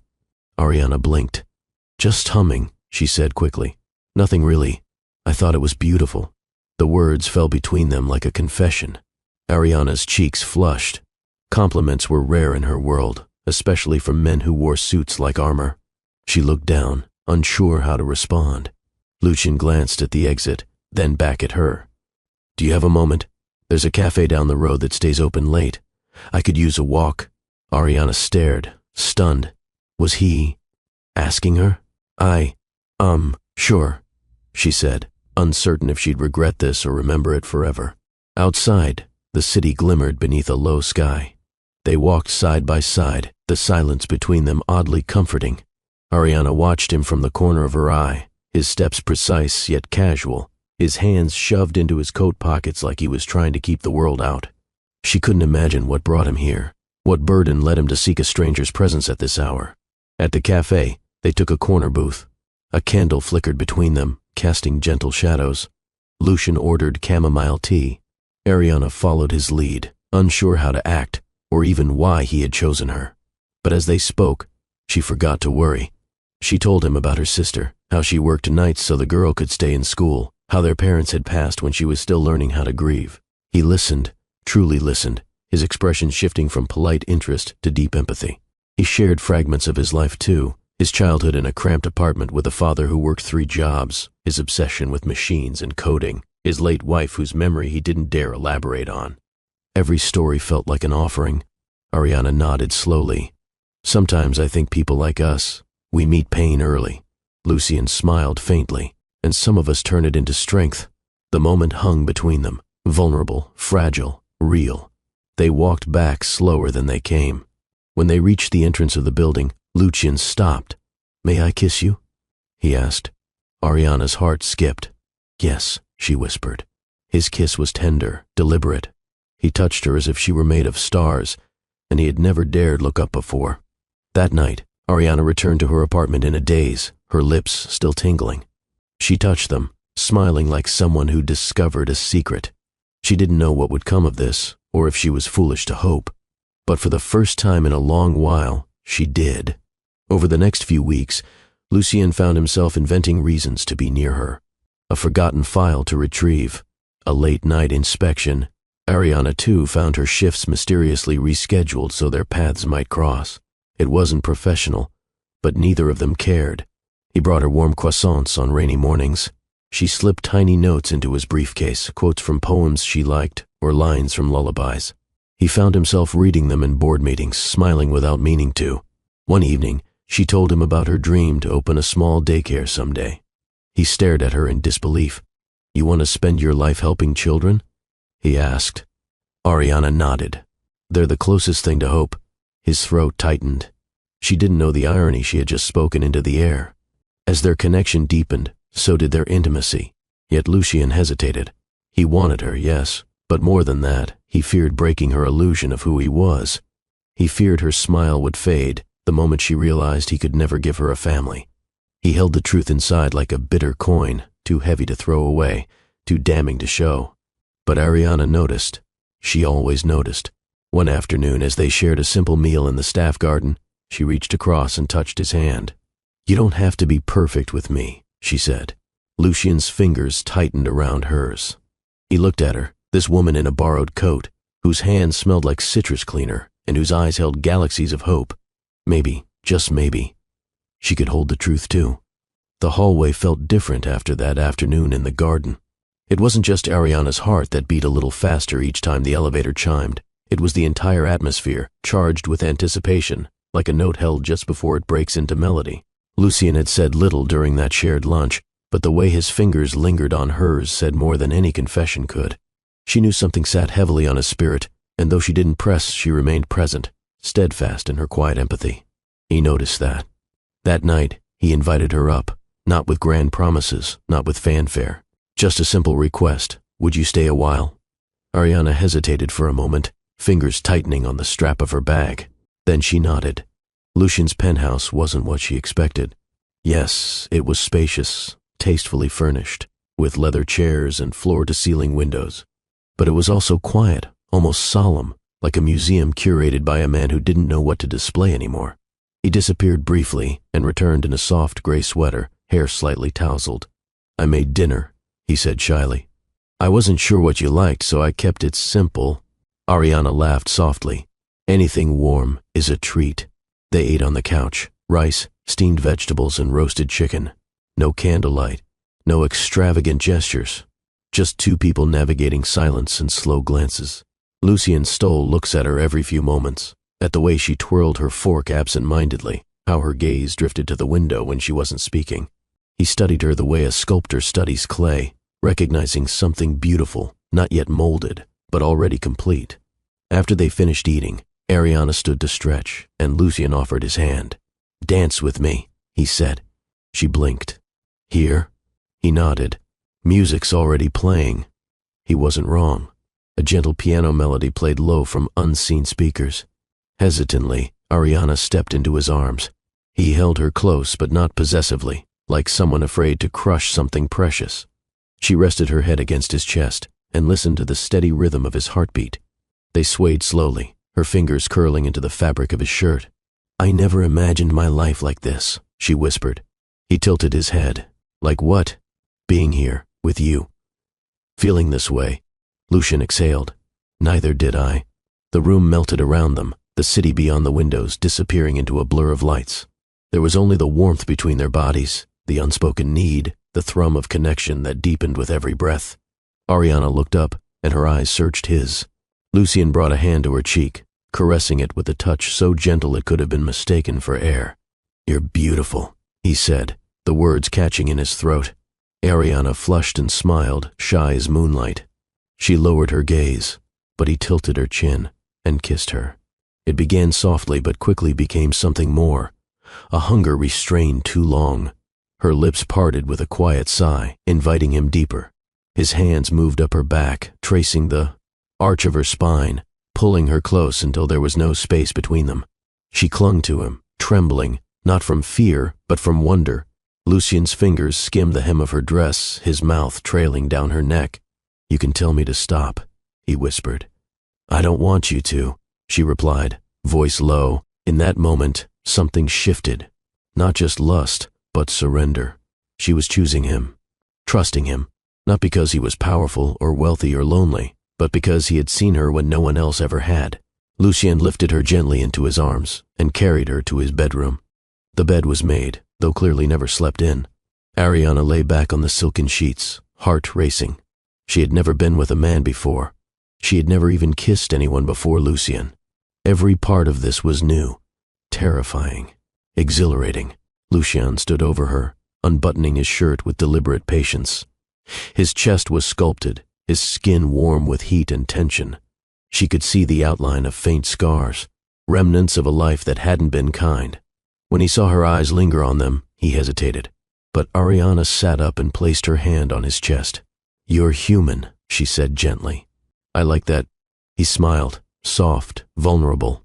Ariana blinked. "Just humming," she said quickly. "Nothing really. I thought it was beautiful." The words fell between them like a confession. Ariana's cheeks flushed. Compliments were rare in her world, especially from men who wore suits like armor. She looked down, unsure how to respond. Lucian glanced at the exit, then back at her. "Do you have a moment? There's a cafe down the road that stays open late. I could use a walk." Ariana stared, stunned. Was he asking her? Sure," she said, uncertain if she'd regret this or remember it forever. Outside, the city glimmered beneath a low sky. They walked side by side, the silence between them oddly comforting. Ariana watched him from the corner of her eye, his steps precise yet casual, his hands shoved into his coat pockets like he was trying to keep the world out. She couldn't imagine what brought him here, what burden led him to seek a stranger's presence at this hour. At the cafe, they took a corner booth. A candle flickered between them, casting gentle shadows. Lucian ordered chamomile tea. Ariana followed his lead, unsure how to act, or even why he had chosen her. But as they spoke, she forgot to worry. She told him about her sister, how she worked nights so the girl could stay in school, how their parents had passed when she was still learning how to grieve. He listened, truly listened, his expression shifting from polite interest to deep empathy. He shared fragments of his life too, his childhood in a cramped apartment with a father who worked 3 jobs, his obsession with machines and coding, his late wife whose memory he didn't dare elaborate on. Every story felt like an offering. Ariana nodded slowly. "Sometimes I think people like us, we meet pain early." Lucian smiled faintly, "and some of us turn it into strength." The moment hung between them, vulnerable, fragile, real. They walked back slower than they came. When they reached the entrance of the building, Lucian stopped. "May I kiss you?" he asked. Ariana's heart skipped. "Yes," she whispered. His kiss was tender, deliberate. He touched her as if she were made of stars, and he had never dared look up before. That night, Ariana returned to her apartment in a daze, her lips still tingling. She touched them, smiling like someone who'd discovered a secret. She didn't know what would come of this, or if she was foolish to hope. But for the first time in a long while, she did. Over the next few weeks, Lucian found himself inventing reasons to be near her. A forgotten file to retrieve, a late-night inspection. Ariana, too, found her shifts mysteriously rescheduled so their paths might cross. It wasn't professional, but neither of them cared. He brought her warm croissants on rainy mornings. She slipped tiny notes into his briefcase, quotes from poems she liked or lines from lullabies. He found himself reading them in board meetings, smiling without meaning to. One evening, she told him about her dream to open a small daycare someday. He stared at her in disbelief. You want to spend your life helping children? He asked. Ariana nodded. They're the closest thing to hope. His throat tightened. She didn't know the irony she had just spoken into the air. As their connection deepened, so did their intimacy. Yet Lucien hesitated. He wanted her, yes, but more than that, he feared breaking her illusion of who he was. He feared her smile would fade the moment she realized he could never give her a family. He held the truth inside like a bitter coin, too heavy to throw away, too damning to show. But Ariana noticed. She always noticed. One afternoon, as they shared a simple meal in the staff garden, she reached across and touched his hand. You don't have to be perfect with me, she said. Lucien's fingers tightened around hers. He looked at her, this woman in a borrowed coat, whose hands smelled like citrus cleaner and whose eyes held galaxies of hope. Maybe, just maybe, she could hold the truth too. The hallway felt different after that afternoon in the garden. It wasn't just Ariana's heart that beat a little faster each time the elevator chimed. It was the entire atmosphere, charged with anticipation, like a note held just before it breaks into melody. Lucien had said little during that shared lunch, but the way his fingers lingered on hers said more than any confession could. She knew something sat heavily on his spirit, and though she didn't press, she remained present, steadfast in her quiet empathy. He noticed that. That night, he invited her up, not with grand promises, not with fanfare. Just a simple request. Would you stay a while? Ariana hesitated for a moment, fingers tightening on the strap of her bag. Then she nodded. Lucien's penthouse wasn't what she expected. Yes, it was spacious, tastefully furnished, with leather chairs and floor-to-ceiling windows. But it was also quiet, almost solemn, like a museum curated by a man who didn't know what to display anymore. He disappeared briefly and returned in a soft gray sweater, hair slightly tousled. I made dinner, he said shyly. I wasn't sure what you liked, so I kept it simple. Ariana laughed softly. Anything warm is a treat. They ate on the couch, rice, steamed vegetables, and roasted chicken. No candlelight, no extravagant gestures, just two people navigating silence and slow glances. Lucien stole looks at her every few moments, at the way she twirled her fork absent-mindedly, how her gaze drifted to the window when she wasn't speaking. He studied her the way a sculptor studies clay, recognizing something beautiful, not yet molded, but already complete. After they finished eating, Ariana stood to stretch, and Lucien offered his hand. Dance with me, he said. She blinked. Here? He nodded. Music's already playing. He wasn't wrong. A gentle piano melody played low from unseen speakers. Hesitantly, Ariana stepped into his arms. He held her close but not possessively, like someone afraid to crush something precious. She rested her head against his chest and listened to the steady rhythm of his heartbeat. They swayed slowly, her fingers curling into the fabric of his shirt. I never imagined my life like this, she whispered. He tilted his head. Like what? Being here, with you. Feeling this way, Lucien exhaled. Neither did I. The room melted around them, the city beyond the windows disappearing into a blur of lights. There was only the warmth between their bodies, the unspoken need, the thrum of connection that deepened with every breath. Ariana looked up, and her eyes searched his. Lucien brought a hand to her cheek, caressing it with a touch so gentle it could have been mistaken for air. You're beautiful, he said, the words catching in his throat. Ariana flushed and smiled, shy as moonlight. She lowered her gaze, but he tilted her chin and kissed her. It began softly but quickly became something more, a hunger restrained too long. Her lips parted with a quiet sigh, inviting him deeper. His hands moved up her back, tracing the arch of her spine, pulling her close until there was no space between them. She clung to him, trembling, not from fear, but from wonder. Lucien's fingers skimmed the hem of her dress, his mouth trailing down her neck. You can tell me to stop, he whispered. I don't want you to, she replied, voice low. In that moment, something shifted. Not just lust, but surrender. She was choosing him, trusting him, not because he was powerful or wealthy or lonely, but because he had seen her when no one else ever had. Lucien lifted her gently into his arms and carried her to his bedroom. The bed was made, though clearly never slept in. Ariana lay back on the silken sheets, heart racing. She had never been with a man before. She had never even kissed anyone before Lucien. Every part of this was new, terrifying, exhilarating. Lucien stood over her, unbuttoning his shirt with deliberate patience. His chest was sculpted, his skin warm with heat and tension. She could see the outline of faint scars, remnants of a life that hadn't been kind. When he saw her eyes linger on them, he hesitated. But Ariana sat up and placed her hand on his chest. "You're human," she said gently. "I like that." He smiled, soft, vulnerable.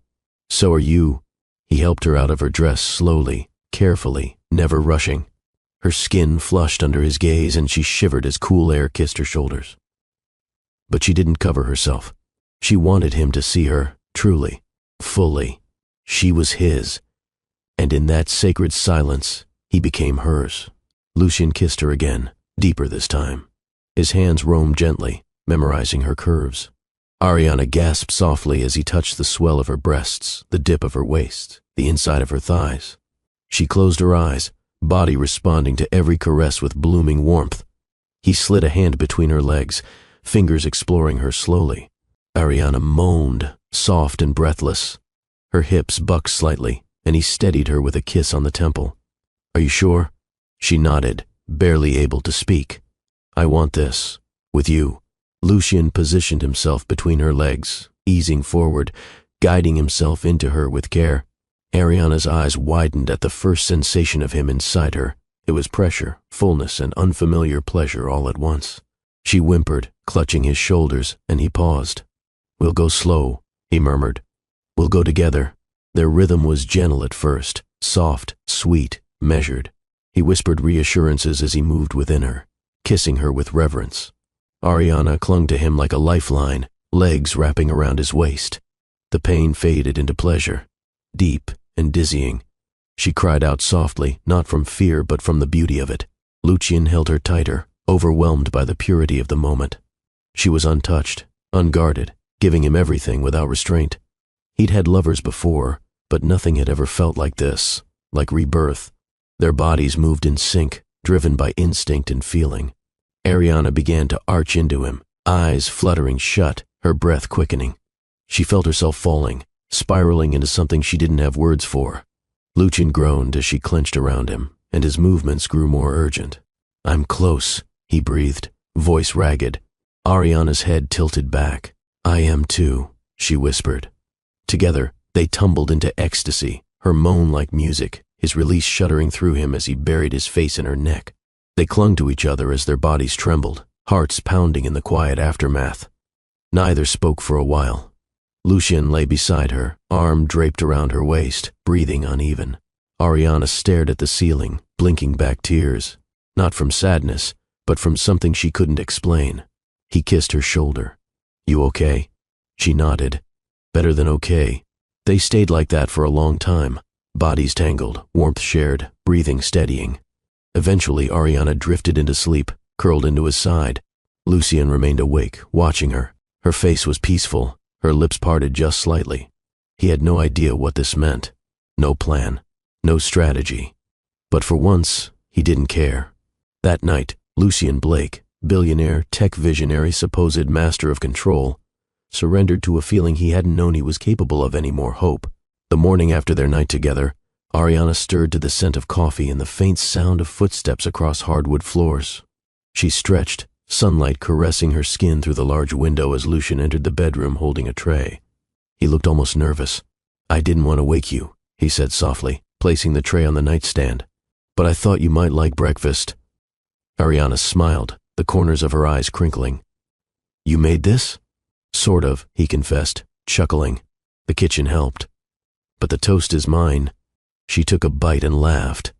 "So are you." He helped her out of her dress slowly, carefully, never rushing. Her skin flushed under his gaze and she shivered as cool air kissed her shoulders. But she didn't cover herself. She wanted him to see her, truly, fully. She was his. And in that sacred silence, he became hers. Lucien kissed her again, deeper this time. His hands roamed gently, memorizing her curves. Ariana gasped softly as he touched the swell of her breasts, the dip of her waist, the inside of her thighs. She closed her eyes, body responding to every caress with blooming warmth. He slid a hand between her legs, fingers exploring her slowly. Ariana moaned, soft and breathless. Her hips bucked slightly, and he steadied her with a kiss on the temple. "Are you sure?" She nodded, barely able to speak. "I want this. With you." Lucien positioned himself between her legs, easing forward, guiding himself into her with care. Ariana's eyes widened at the first sensation of him inside her. It was pressure, fullness, and unfamiliar pleasure all at once. She whimpered, clutching his shoulders, and he paused. "We'll go slow," he murmured. "We'll go together." Their rhythm was gentle at first, soft, sweet, measured. He whispered reassurances as he moved within her, kissing her with reverence. Ariana clung to him like a lifeline, legs wrapping around his waist. The pain faded into pleasure, deep and dizzying. She cried out softly, not from fear but from the beauty of it. Lucien held her tighter, overwhelmed by the purity of the moment. She was untouched, unguarded, giving him everything without restraint. He'd had lovers before, but nothing had ever felt like this, like rebirth. Their bodies moved in sync, driven by instinct and feeling. Ariana began to arch into him, eyes fluttering shut, her breath quickening. She felt herself falling, spiraling into something she didn't have words for. Lucien groaned as she clenched around him, and his movements grew more urgent. "I'm close," he breathed, voice ragged. Ariana's head tilted back. "I am too," she whispered. Together, they tumbled into ecstasy, her moan like music, his release shuddering through him as he buried his face in her neck. They clung to each other as their bodies trembled, hearts pounding in the quiet aftermath. Neither spoke for a while. Lucien lay beside her, arm draped around her waist, breathing uneven. Ariana stared at the ceiling, blinking back tears, not from sadness, but from something she couldn't explain. He kissed her shoulder. "You okay?" She nodded. Better than okay. They stayed like that for a long time, bodies tangled, warmth shared, breathing steadying. Eventually, Ariana drifted into sleep, curled into his side. Lucien remained awake, watching her. Her face was peaceful, her lips parted just slightly. He had no idea what this meant. No plan, no strategy. But for once, he didn't care. That night, Lucien Blake, billionaire, tech visionary, supposed master of control, surrendered to a feeling he hadn't known he was capable of any more: hope. The morning after their night together, Ariana stirred to the scent of coffee and the faint sound of footsteps across hardwood floors. She stretched, sunlight caressing her skin through the large window as Lucien entered the bedroom holding a tray. He looked almost nervous. "I didn't want to wake you," he said softly, placing the tray on the nightstand. "But I thought you might like breakfast." Ariana smiled, the corners of her eyes crinkling. "You made this?" "Sort of," he confessed, chuckling. "The kitchen helped. But the toast is mine." She took a bite and laughed.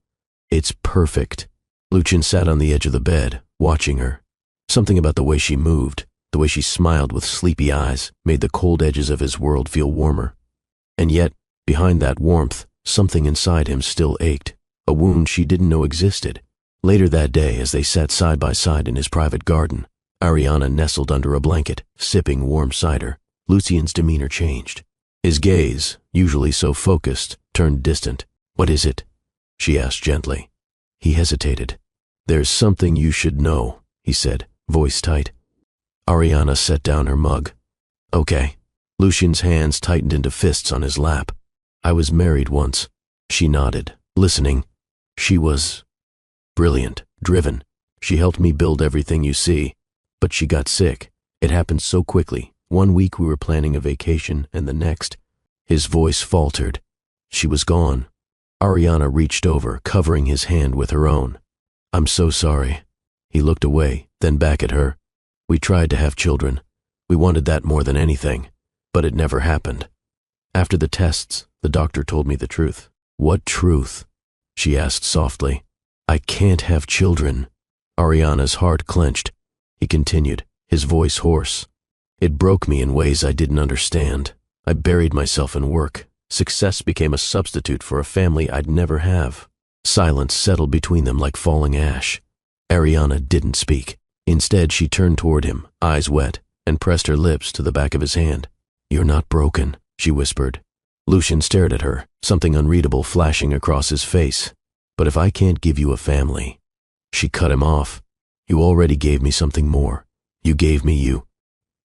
"It's perfect." Lucien sat on the edge of the bed, watching her. Something about the way she moved, the way she smiled with sleepy eyes, made the cold edges of his world feel warmer. And yet, behind that warmth, something inside him still ached, a wound she didn't know existed. Later that day, as they sat side by side in his private garden, Ariana nestled under a blanket, sipping warm cider. Lucien's demeanor changed. His gaze, usually so focused, turned distant. "What is it?" she asked gently. He hesitated. "There's something you should know," he said, voice tight. Ariana set down her mug. "Okay." Lucien's hands tightened into fists on his lap. "I was married once." She nodded, listening. She was brilliant, driven. She helped me build everything you see. But she got sick. It happened so quickly. One week we were planning a vacation, and the next, his voice faltered. She was gone. Ariana reached over, covering his hand with her own. I'm so sorry. He looked away, then back at her. We tried to have children. We wanted that more than anything, but it never happened. After the tests, the doctor told me the truth. What truth? She asked softly. I can't have children. Ariana's heart clenched. He continued, his voice hoarse. It broke me in ways I didn't understand. I buried myself in work. Success became a substitute for a family I'd never have. Silence settled between them like falling ash. Ariana didn't speak. Instead, she turned toward him, eyes wet, and pressed her lips to the back of his hand. You're not broken, she whispered. Lucian stared at her, something unreadable flashing across his face. But if I can't give you a family... She cut him off. You already gave me something more. You gave me you.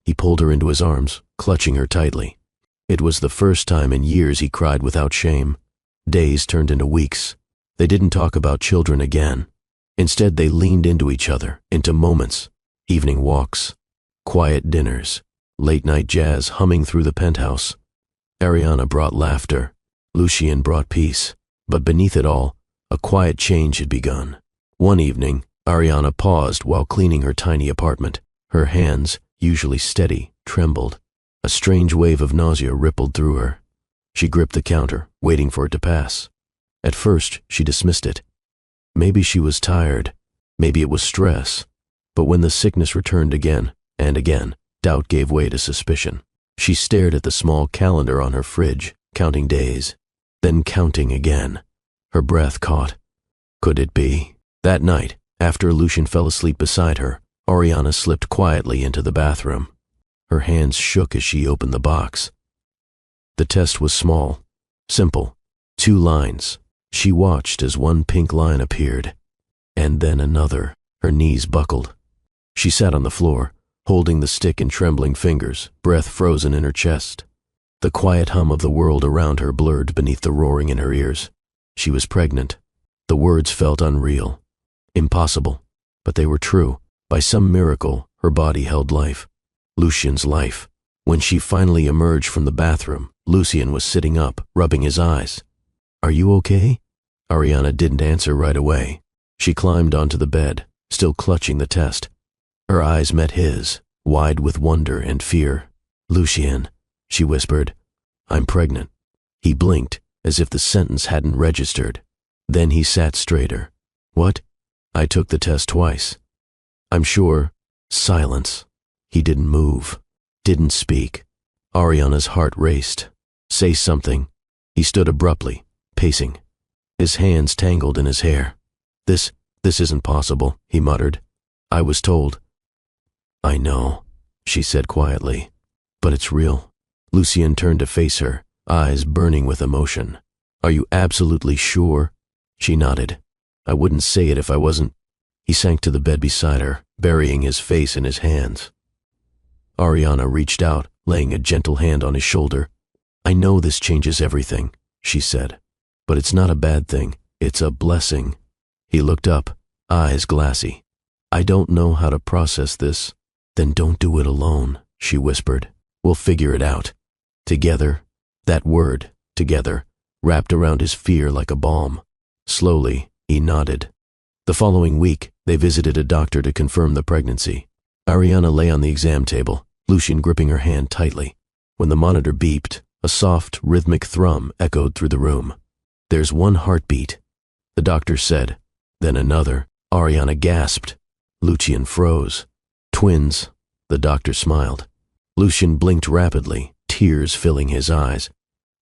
He pulled her into his arms, clutching her tightly. It was the first time in years he cried without shame. Days turned into weeks. They didn't talk about children again. Instead, they leaned into each other, into moments, evening walks, quiet dinners, late-night jazz humming through the penthouse. Ariana brought laughter. Lucian brought peace. But beneath it all, a quiet change had begun. One evening, Ariana paused while cleaning her tiny apartment. Her hands, usually steady, trembled. A strange wave of nausea rippled through her. She gripped the counter, waiting for it to pass. At first, she dismissed it. Maybe she was tired. Maybe it was stress. But when the sickness returned again and again, doubt gave way to suspicion. She stared at the small calendar on her fridge, counting days, then counting again. Her breath caught. Could it be? That night, after Lucian fell asleep beside her, Ariana slipped quietly into the bathroom. Her hands shook as she opened the box. The test was small, simple, 2 lines. She watched as one pink line appeared, and then another. Her knees buckled. She sat on the floor, holding the stick in trembling fingers, breath frozen in her chest. The quiet hum of the world around her blurred beneath the roaring in her ears. She was pregnant. The words felt unreal, impossible, but they were true. By some miracle, her body held life. Lucian's life. When she finally emerged from the bathroom, Lucian was sitting up, rubbing his eyes. Are you okay? Ariana didn't answer right away. She climbed onto the bed, still clutching the test. Her eyes met his, wide with wonder and fear. Lucian, she whispered, I'm pregnant. He blinked, as if the sentence hadn't registered. Then he sat straighter. What? I took the test twice. I'm sure. Silence. He didn't move, didn't speak. Ariana's heart raced. Say something. He stood abruptly, pacing. His hands tangled in his hair. This isn't possible, he muttered. I was told. I know, she said quietly, but it's real. Lucian turned to face her, eyes burning with emotion. Are you absolutely sure? She nodded. I wouldn't say it if I wasn't. He sank to the bed beside her, burying his face in his hands. Ariana reached out, laying a gentle hand on his shoulder. I know this changes everything, she said, but it's not a bad thing. It's a blessing. He looked up, eyes glassy. I don't know how to process this. Then don't do it alone, she whispered. We'll figure it out. Together. That word, together, wrapped around his fear like a balm. Slowly, he nodded. The following week, they visited a doctor to confirm the pregnancy. Ariana lay on the exam table, Lucian gripping her hand tightly. When the monitor beeped, a soft, rhythmic thrum echoed through the room. There's one heartbeat, the doctor said. Then another. Ariana gasped. Lucian froze. Twins, the doctor smiled. Lucian blinked rapidly, tears filling his eyes.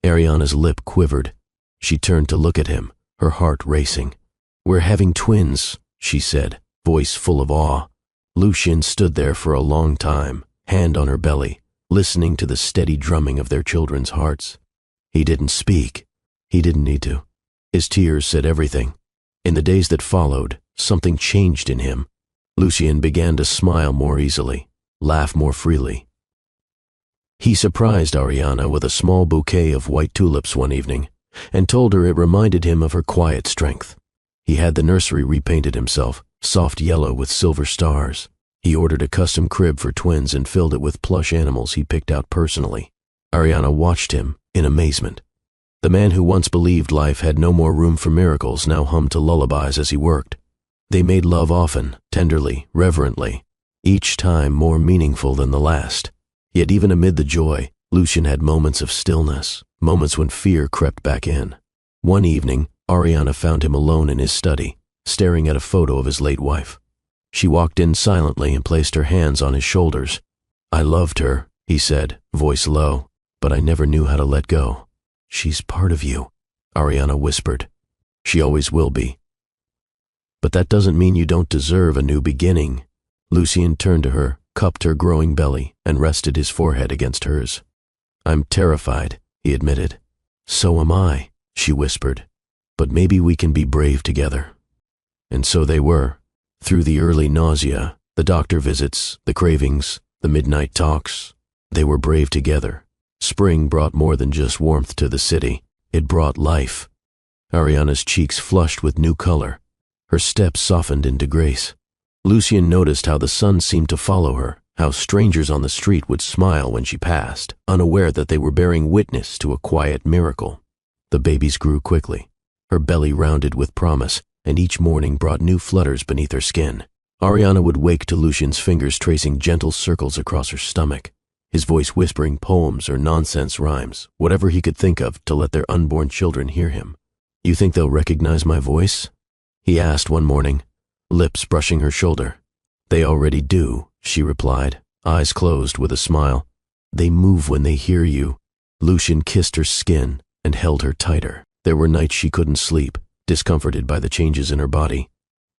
Ariana's lip quivered. She turned to look at him, her heart racing. We're having twins, she said, voice full of awe. Lucian stood there for a long time, hand on her belly, listening to the steady drumming of their children's hearts. He didn't speak. He didn't need to. His tears said everything. In the days that followed, something changed in him. Lucian began to smile more easily, laugh more freely. He surprised Ariana with a small bouquet of white tulips one evening, and told her it reminded him of her quiet strength. He had the nursery repainted himself, soft yellow with silver stars. He ordered a custom crib for twins and filled it with plush animals he picked out personally. Ariana watched him in amazement. The man who once believed life had no more room for miracles now hummed to lullabies as he worked. They made love often, tenderly, reverently, each time more meaningful than the last. Yet even amid the joy, Lucien had moments of stillness, moments when fear crept back in. One evening, Ariana found him alone in his study, staring at a photo of his late wife. She walked in silently and placed her hands on his shoulders. "I loved her," he said, voice low, "but I never knew how to let go." "She's part of you," Ariana whispered. "She always will be." "But that doesn't mean you don't deserve a new beginning." Lucien turned to her, cupped her growing belly, and rested his forehead against hers. "I'm terrified," he admitted. "So am I," she whispered. "But maybe we can be brave together." And so they were. Through the early nausea, the doctor visits, the cravings, the midnight talks, they were brave together. Spring brought more than just warmth to the city. It brought life. Ariana's cheeks flushed with new color. Her steps softened into grace. Lucien noticed how the sun seemed to follow her, how strangers on the street would smile when she passed, unaware that they were bearing witness to a quiet miracle. The babies grew quickly. Her belly rounded with promise, and each morning brought new flutters beneath her skin. Ariana would wake to Lucien's fingers tracing gentle circles across her stomach, his voice whispering poems or nonsense rhymes, whatever he could think of to let their unborn children hear him. "You think they'll recognize my voice?" he asked one morning, lips brushing her shoulder. "They already do," she replied, eyes closed with a smile. "They move when they hear you." Lucien kissed her skin and held her tighter. There were nights she couldn't sleep, discomforted by the changes in her body.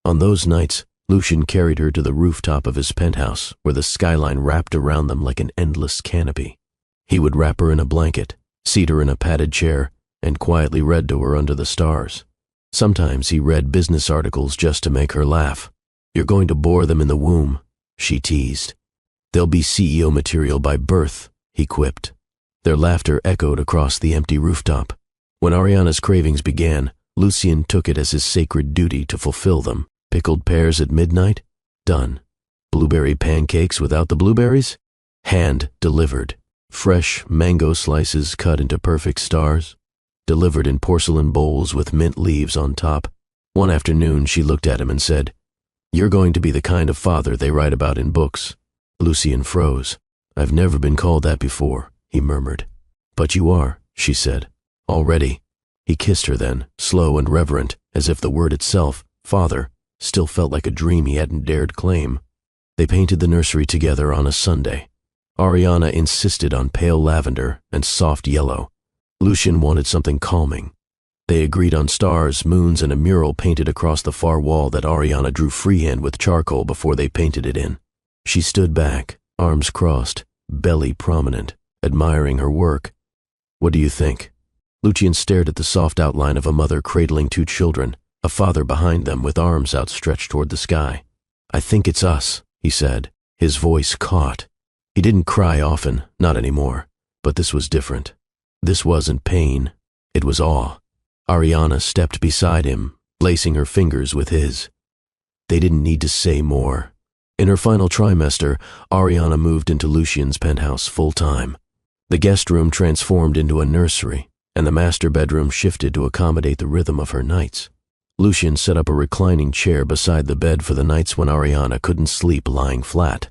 On those nights, Lucien carried her to the rooftop of his penthouse, where the skyline wrapped around them like an endless canopy. He would wrap her in a blanket, seat her in a padded chair, and quietly read to her under the stars. Sometimes he read business articles just to make her laugh. "You're going to bore them in the womb," she teased. "They'll be CEO material by birth," he quipped. Their laughter echoed across the empty rooftop. When Ariana's cravings began, Lucien took it as his sacred duty to fulfill them. Pickled pears at midnight? Done. Blueberry pancakes without the blueberries? Hand-delivered. Fresh mango slices cut into perfect stars? Delivered in porcelain bowls with mint leaves on top. One afternoon, she looked at him and said, "You're going to be the kind of father they write about in books." Lucien froze. "I've never been called that before," he murmured. "But you are," she said. "Already." He kissed her then, slow and reverent, as if the word itself, father, still felt like a dream he hadn't dared claim. They painted the nursery together on a Sunday. Ariana insisted on pale lavender and soft yellow. Lucien wanted something calming. They agreed on stars, moons, and a mural painted across the far wall that Ariana drew freehand with charcoal before they painted it in. She stood back, arms crossed, belly prominent, admiring her work. "What do you think?" Lucien stared at the soft outline of a mother cradling two children, a father behind them with arms outstretched toward the sky. "I think it's us," he said, his voice caught. He didn't cry often, not anymore, but this was different. This wasn't pain, it was awe. Ariana stepped beside him, lacing her fingers with his. They didn't need to say more. In her final trimester, Ariana moved into Lucien's penthouse full-time. The guest room transformed into a nursery, and the master bedroom shifted to accommodate the rhythm of her nights. Lucien set up a reclining chair beside the bed for the nights when Ariana couldn't sleep lying flat.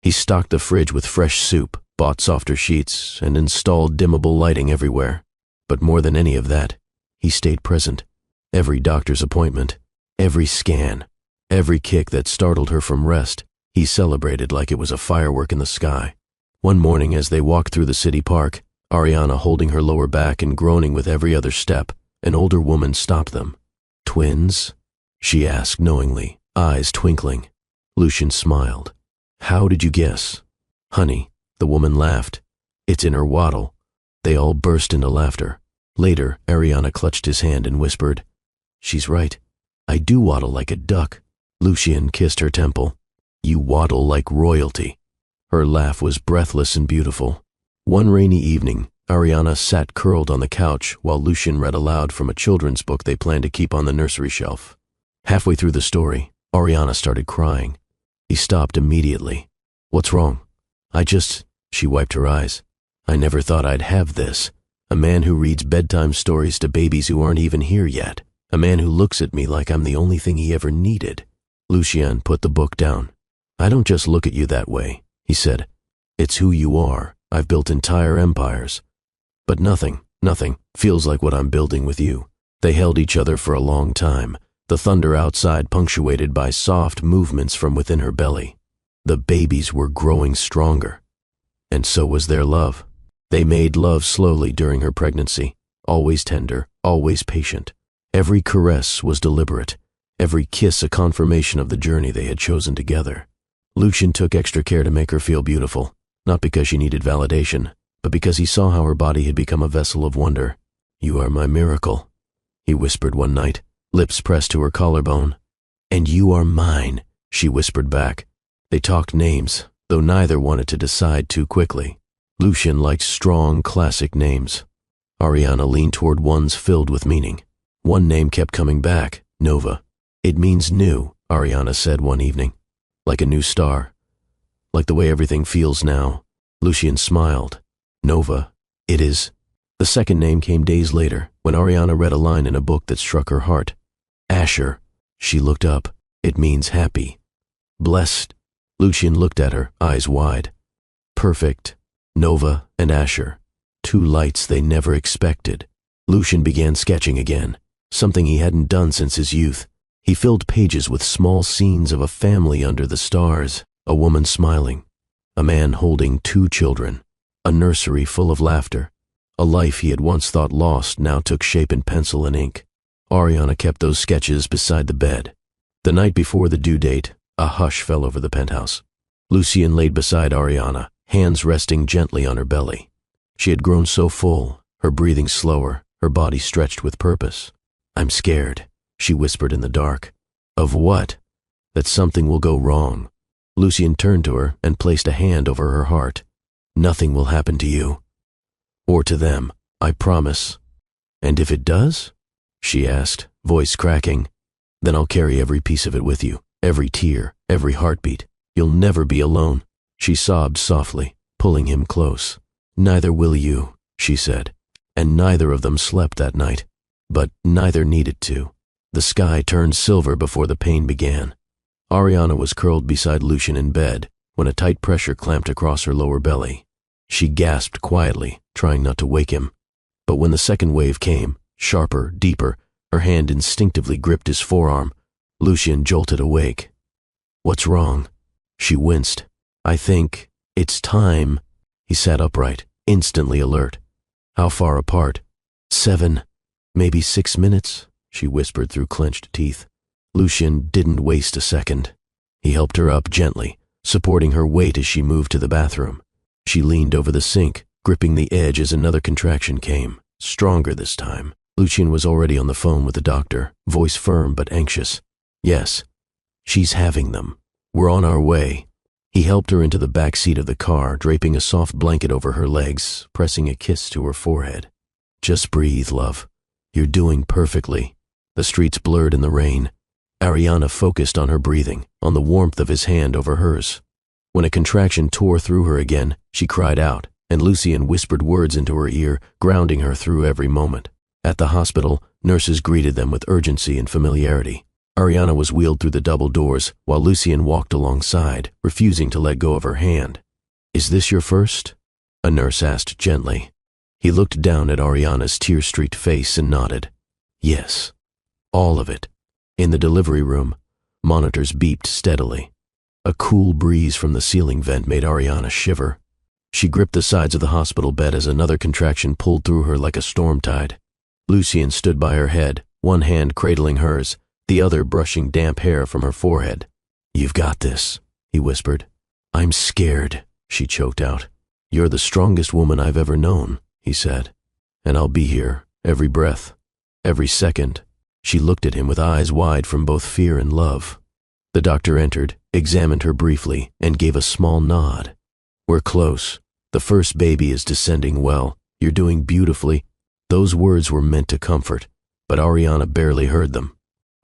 He stocked the fridge with fresh soup, bought softer sheets, and installed dimmable lighting everywhere. But more than any of that, he stayed present. Every doctor's appointment, every scan, every kick that startled her from rest, he celebrated like it was a firework in the sky. One morning as they walked through the city park, Ariana holding her lower back and groaning with every other step, an older woman stopped them. "Twins?" she asked knowingly, eyes twinkling. Lucien smiled. "How did you guess?" "Honey," the woman laughed. "It's in her waddle." They all burst into laughter. Later, Ariana clutched his hand and whispered, "She's right. I do waddle like a duck." Lucien kissed her temple. "You waddle like royalty." Her laugh was breathless and beautiful. One rainy evening, Ariana sat curled on the couch while Lucien read aloud from a children's book they planned to keep on the nursery shelf. Halfway through the story, Ariana started crying. He stopped immediately. "What's wrong?" She wiped her eyes. "I never thought I'd have this. A man who reads bedtime stories to babies who aren't even here yet. A man who looks at me like I'm the only thing he ever needed." Lucien put the book down. "I don't just look at you that way," he said. "It's who you are. I've built entire empires. But nothing feels like what I'm building with you." They held each other for a long time, the thunder outside punctuated by soft movements from within her belly. The babies were growing stronger. And so was their love. They made love slowly during her pregnancy, always tender, always patient. Every caress was deliberate, every kiss a confirmation of the journey they had chosen together. Lucien took extra care to make her feel beautiful, not because she needed validation, but because he saw how her body had become a vessel of wonder. "You are my miracle," he whispered one night, lips pressed to her collarbone. "And you are mine," she whispered back. They talked names, though neither wanted to decide too quickly. Lucien liked strong, classic names. Ariana leaned toward ones filled with meaning. One name kept coming back, Nova. "It means new," Ariana said one evening. "Like a new star. Like the way everything feels now." Lucien smiled. "Nova, it is." The second name came days later, when Ariana read a line in a book that struck her heart. "Asher." She looked up. "It means happy." "Blessed." Lucien looked at her, eyes wide. Perfect. Nova and Asher. Two lights they never expected. Lucien began sketching again, something he hadn't done since his youth. He filled pages with small scenes of a family under the stars, a woman smiling, a man holding 2 children, a nursery full of laughter. A life he had once thought lost now took shape in pencil and ink. Ariana kept those sketches beside the bed. The night before the due date, a hush fell over the penthouse. Lucien laid beside Ariana, hands resting gently on her belly. She had grown so full, her breathing slower, her body stretched with purpose. "I'm scared," she whispered in the dark. "Of what?" "That something will go wrong." Lucien turned to her and placed a hand over her heart. "Nothing will happen to you. Or to them, I promise." "And if it does?" she asked, voice cracking. "Then I'll carry every piece of it with you, every tear, every heartbeat. You'll never be alone." She sobbed softly, pulling him close. "Neither will you," she said, and neither of them slept that night. But neither needed to. The sky turned silver before the pain began. Ariana was curled beside Lucien in bed when a tight pressure clamped across her lower belly. She gasped quietly, trying not to wake him. But when the second wave came, sharper, deeper, her hand instinctively gripped his forearm. Lucien jolted awake. "What's wrong?" She winced. "I think it's time." He sat upright, instantly alert. "How far apart?" 7, maybe 6 minutes, she whispered through clenched teeth. Lucien didn't waste a second. He helped her up gently, supporting her weight as she moved to the bathroom. She leaned over the sink, gripping the edge as another contraction came, stronger this time. Lucien was already on the phone with the doctor, voice firm but anxious. "Yes, she's having them. We're on our way." He helped her into the back seat of the car, draping a soft blanket over her legs, pressing a kiss to her forehead. "Just breathe, love. You're doing perfectly." The streets blurred in the rain. Ariana focused on her breathing, on the warmth of his hand over hers. When a contraction tore through her again, she cried out, and Lucien whispered words into her ear, grounding her through every moment. At the hospital, nurses greeted them with urgency and familiarity. Ariana was wheeled through the double doors, while Lucien walked alongside, refusing to let go of her hand. "Is this your first?" a nurse asked gently. He looked down at Ariana's tear-streaked face and nodded. "Yes, all of it." In the delivery room, monitors beeped steadily. A cool breeze from the ceiling vent made Ariana shiver. She gripped the sides of the hospital bed as another contraction pulled through her like a storm tide. Lucien stood by her head, one hand cradling hers, the other brushing damp hair from her forehead. "You've got this," he whispered. "I'm scared," she choked out. "You're the strongest woman I've ever known," he said. "And I'll be here, every breath, every second." She looked at him with eyes wide from both fear and love. The doctor entered, examined her briefly, and gave a small nod. "We're close. The first baby is descending well. You're doing beautifully." Those words were meant to comfort, but Ariana barely heard them.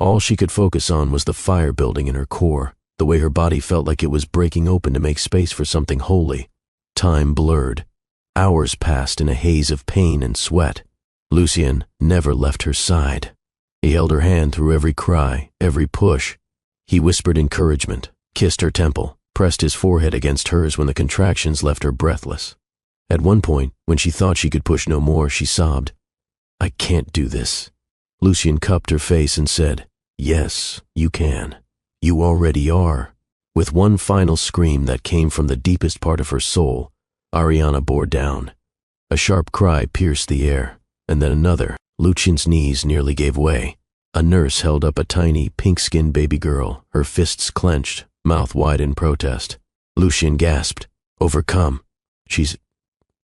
All she could focus on was the fire building in her core, the way her body felt like it was breaking open to make space for something holy. Time blurred. Hours passed in a haze of pain and sweat. Lucien never left her side. He held her hand through every cry, every push. He whispered encouragement, kissed her temple, pressed his forehead against hers when the contractions left her breathless. At one point, when she thought she could push no more, she sobbed, "I can't do this." Lucien cupped her face and said, "Yes, you can. You already are." With one final scream that came from the deepest part of her soul, Ariana bore down. A sharp cry pierced the air, and then another. Lucien's knees nearly gave way. A nurse held up a tiny, pink-skinned baby girl, her fists clenched, mouth wide in protest. Lucien gasped, overcome. She's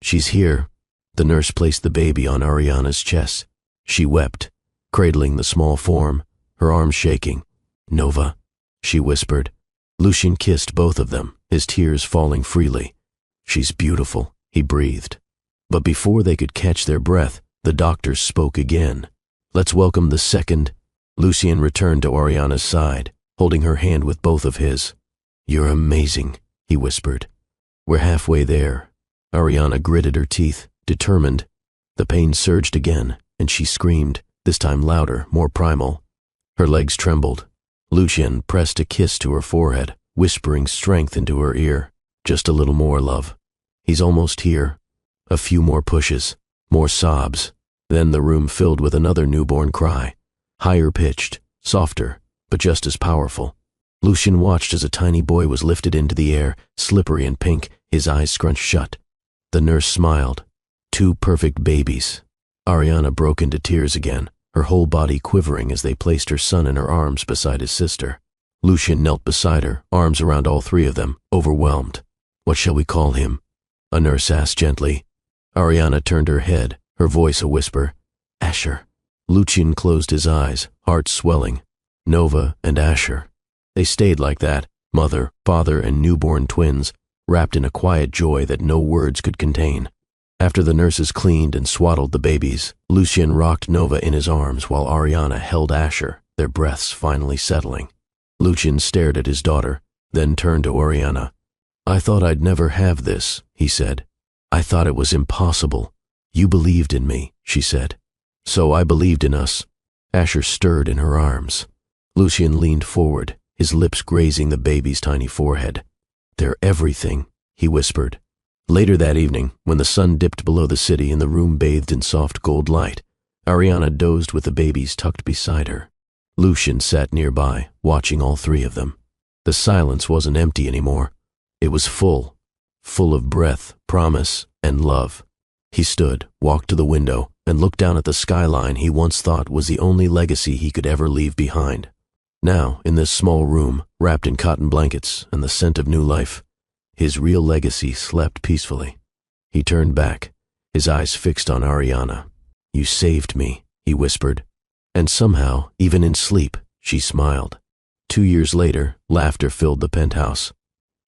here." The nurse placed the baby on Ariana's chest. She wept, cradling the small form, her arms shaking. "Nova," she whispered. Lucien kissed both of them, his tears falling freely. "She's beautiful," he breathed. But before they could catch their breath, the doctor spoke again. "Let's welcome the second." Lucien returned to Ariana's side, holding her hand with both of his. "You're amazing," he whispered. "We're halfway there." Ariana gritted her teeth, determined. The pain surged again, and she screamed, this time louder, more primal. Her legs trembled. Lucien pressed a kiss to her forehead, whispering strength into her ear. "Just a little more, love. He's almost here." A few more pushes, more sobs. Then the room filled with another newborn cry, higher pitched, softer, but just as powerful. Lucien watched as a tiny boy was lifted into the air, slippery and pink, his eyes scrunched shut. The nurse smiled. 2 perfect babies. Ariana broke into tears again, her whole body quivering as they placed her son in her arms beside his sister. Lucien knelt beside her, arms around all 3 of them, overwhelmed. "What shall we call him?" a nurse asked gently. Ariana turned her head, her voice a whisper. "Asher." Lucien closed his eyes, heart swelling. Nova and Asher. They stayed like that, mother, father, and newborn twins, wrapped in a quiet joy that no words could contain. After the nurses cleaned and swaddled the babies, Lucien rocked Nova in his arms while Ariana held Asher, their breaths finally settling. Lucien stared at his daughter, then turned to Ariana. "I thought I'd never have this," he said. "I thought it was impossible. You believed in me," she said. "So I believed in us." Asher stirred in her arms. Lucien leaned forward, his lips grazing the baby's tiny forehead. "They're everything," he whispered. Later that evening, when the sun dipped below the city and the room bathed in soft gold light, Ariana dozed with the babies tucked beside her. Lucien sat nearby, watching all 3 of them. The silence wasn't empty anymore. It was full of breath, promise, and love. He stood, walked to the window, and looked down at the skyline he once thought was the only legacy he could ever leave behind. Now, in this small room, wrapped in cotton blankets and the scent of new life, his real legacy slept peacefully. He turned back, his eyes fixed on Ariana. "You saved me," he whispered. And somehow, even in sleep, she smiled. 2 years later, laughter filled the penthouse.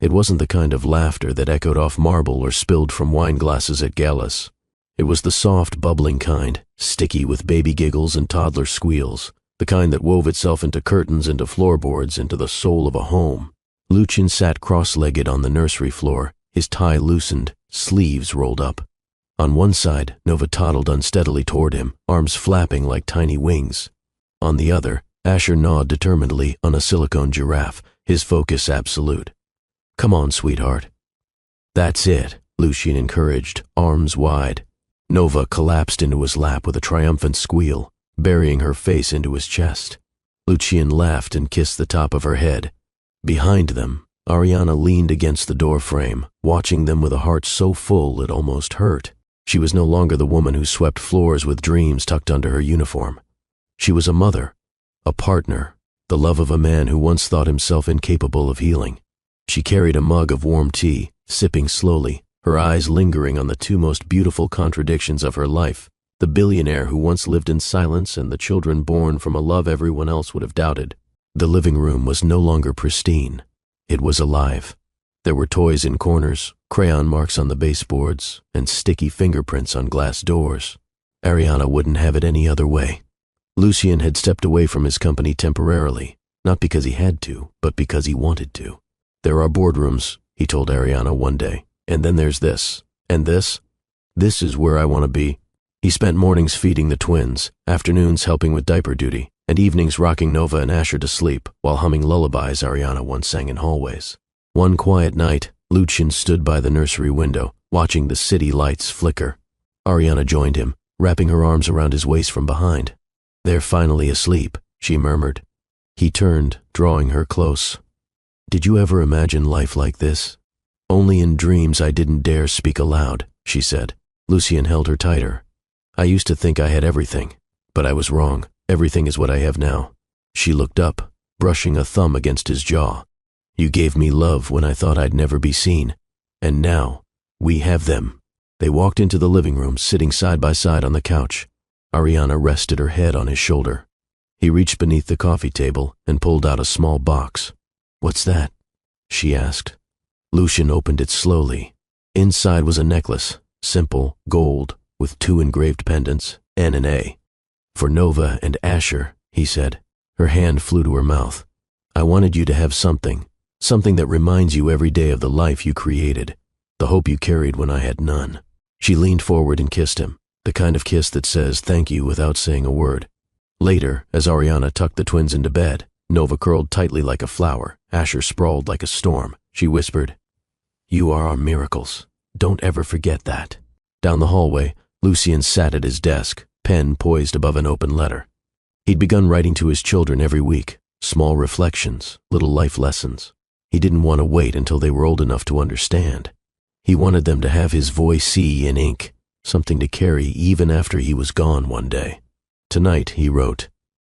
It wasn't the kind of laughter that echoed off marble or spilled from wine glasses at galas. It was the soft, bubbling kind, sticky with baby giggles and toddler squeals, the kind that wove itself into curtains, into floorboards, into the soul of a home. Lucien sat cross-legged on the nursery floor, his tie loosened, sleeves rolled up. On one side, Nova toddled unsteadily toward him, arms flapping like tiny wings. On the other, Asher gnawed determinedly on a silicone giraffe, his focus absolute. "Come on, sweetheart." "That's it," Lucien encouraged, arms wide. Nova collapsed into his lap with a triumphant squeal, burying her face into his chest. Lucien laughed and kissed the top of her head. Behind them, Ariana leaned against the doorframe, watching them with a heart so full it almost hurt. She was no longer the woman who swept floors with dreams tucked under her uniform. She was a mother, a partner, the love of a man who once thought himself incapable of healing. She carried a mug of warm tea, sipping slowly, her eyes lingering on the 2 most beautiful contradictions of her life, the billionaire who once lived in silence and the children born from a love everyone else would have doubted. The living room was no longer pristine. It was alive. There were toys in corners, crayon marks on the baseboards, and sticky fingerprints on glass doors. Ariana wouldn't have it any other way. Lucien had stepped away from his company temporarily, not because he had to, but because he wanted to. "There are boardrooms," he told Ariana one day, "and then there's this. And this? This is where I want to be." He spent mornings feeding the twins, afternoons helping with diaper duty, and evenings rocking Nova and Asher to sleep while humming lullabies Ariana once sang in hallways. One quiet night, Lucien stood by the nursery window, watching the city lights flicker. Ariana joined him, wrapping her arms around his waist from behind. "They're finally asleep," she murmured. He turned, drawing her close. "Did you ever imagine life like this?" "Only in dreams I didn't dare speak aloud," she said. Lucien held her tighter. "I used to think I had everything, but I was wrong. Everything is what I have now." She looked up, brushing a thumb against his jaw. "You gave me love when I thought I'd never be seen. And now, we have them." They walked into the living room, sitting side by side on the couch. Ariana rested her head on his shoulder. He reached beneath the coffee table and pulled out a small box. "What's that?" she asked. Lucien opened it slowly. Inside was a necklace, simple, gold, with 2 engraved pendants, N and A. "For Nova and Asher," he said. Her hand flew to her mouth. "I wanted you to have something that reminds you every day of the life you created, the hope you carried when I had none." She leaned forward and kissed him, the kind of kiss that says thank you without saying a word. Later, as Ariana tucked the twins into bed, Nova curled tightly like a flower, Asher sprawled like a storm, she whispered, "You are our miracles. Don't ever forget that." Down the hallway, Lucien sat at his desk, pen poised above an open letter. He'd begun writing to his children every week, small reflections, little life lessons. He didn't want to wait until they were old enough to understand. He wanted them to have his voice in ink, something to carry even after he was gone one day. Tonight, he wrote,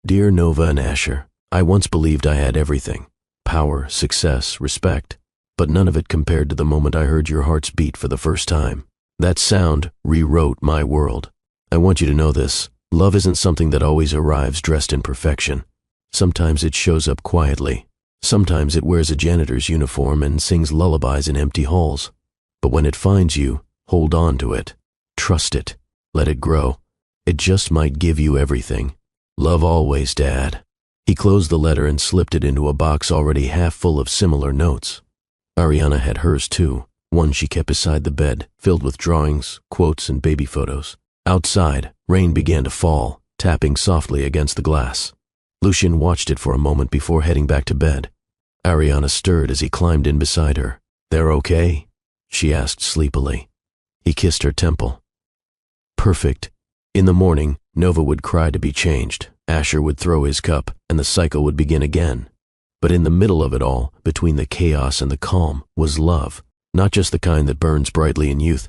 "Dear Nova and Asher, I once believed I had everything, power, success, respect, but none of it compared to the moment I heard your hearts beat for the first time. That sound rewrote my world. I want you to know this. Love isn't something that always arrives dressed in perfection. Sometimes it shows up quietly. Sometimes it wears a janitor's uniform and sings lullabies in empty halls. But when it finds you, hold on to it. Trust it. Let it grow. It just might give you everything. Love always, Dad." He closed the letter and slipped it into a box already half full of similar notes. Ariana had hers too, one she kept beside the bed, filled with drawings, quotes, and baby photos. Outside, rain began to fall, tapping softly against the glass. Lucien watched it for a moment before heading back to bed. Ariana stirred as he climbed in beside her. "They're okay?" she asked sleepily. He kissed her temple. "Perfect." In the morning, Nova would cry to be changed, Asher would throw his cup, and the cycle would begin again. But in the middle of it all, between the chaos and the calm, was love. Not just the kind that burns brightly in youth,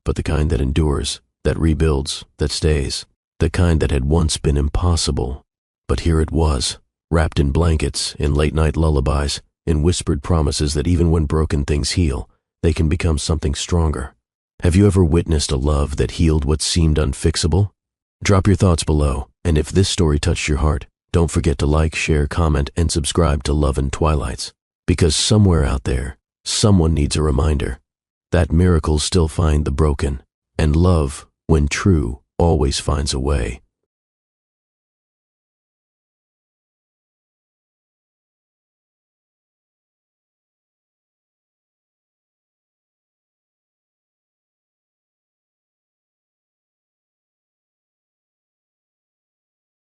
but the kind that endures, that rebuilds, that stays. The kind that had once been impossible. But here it was, wrapped in blankets, in late-night lullabies, in whispered promises that even when broken things heal, they can become something stronger. Have you ever witnessed a love that healed what seemed unfixable? Drop your thoughts below, and if this story touched your heart, don't forget to like, share, comment, and subscribe to Love and Twilights. Because somewhere out there, someone needs a reminder that miracles still find the broken, and love, when true, always finds a way.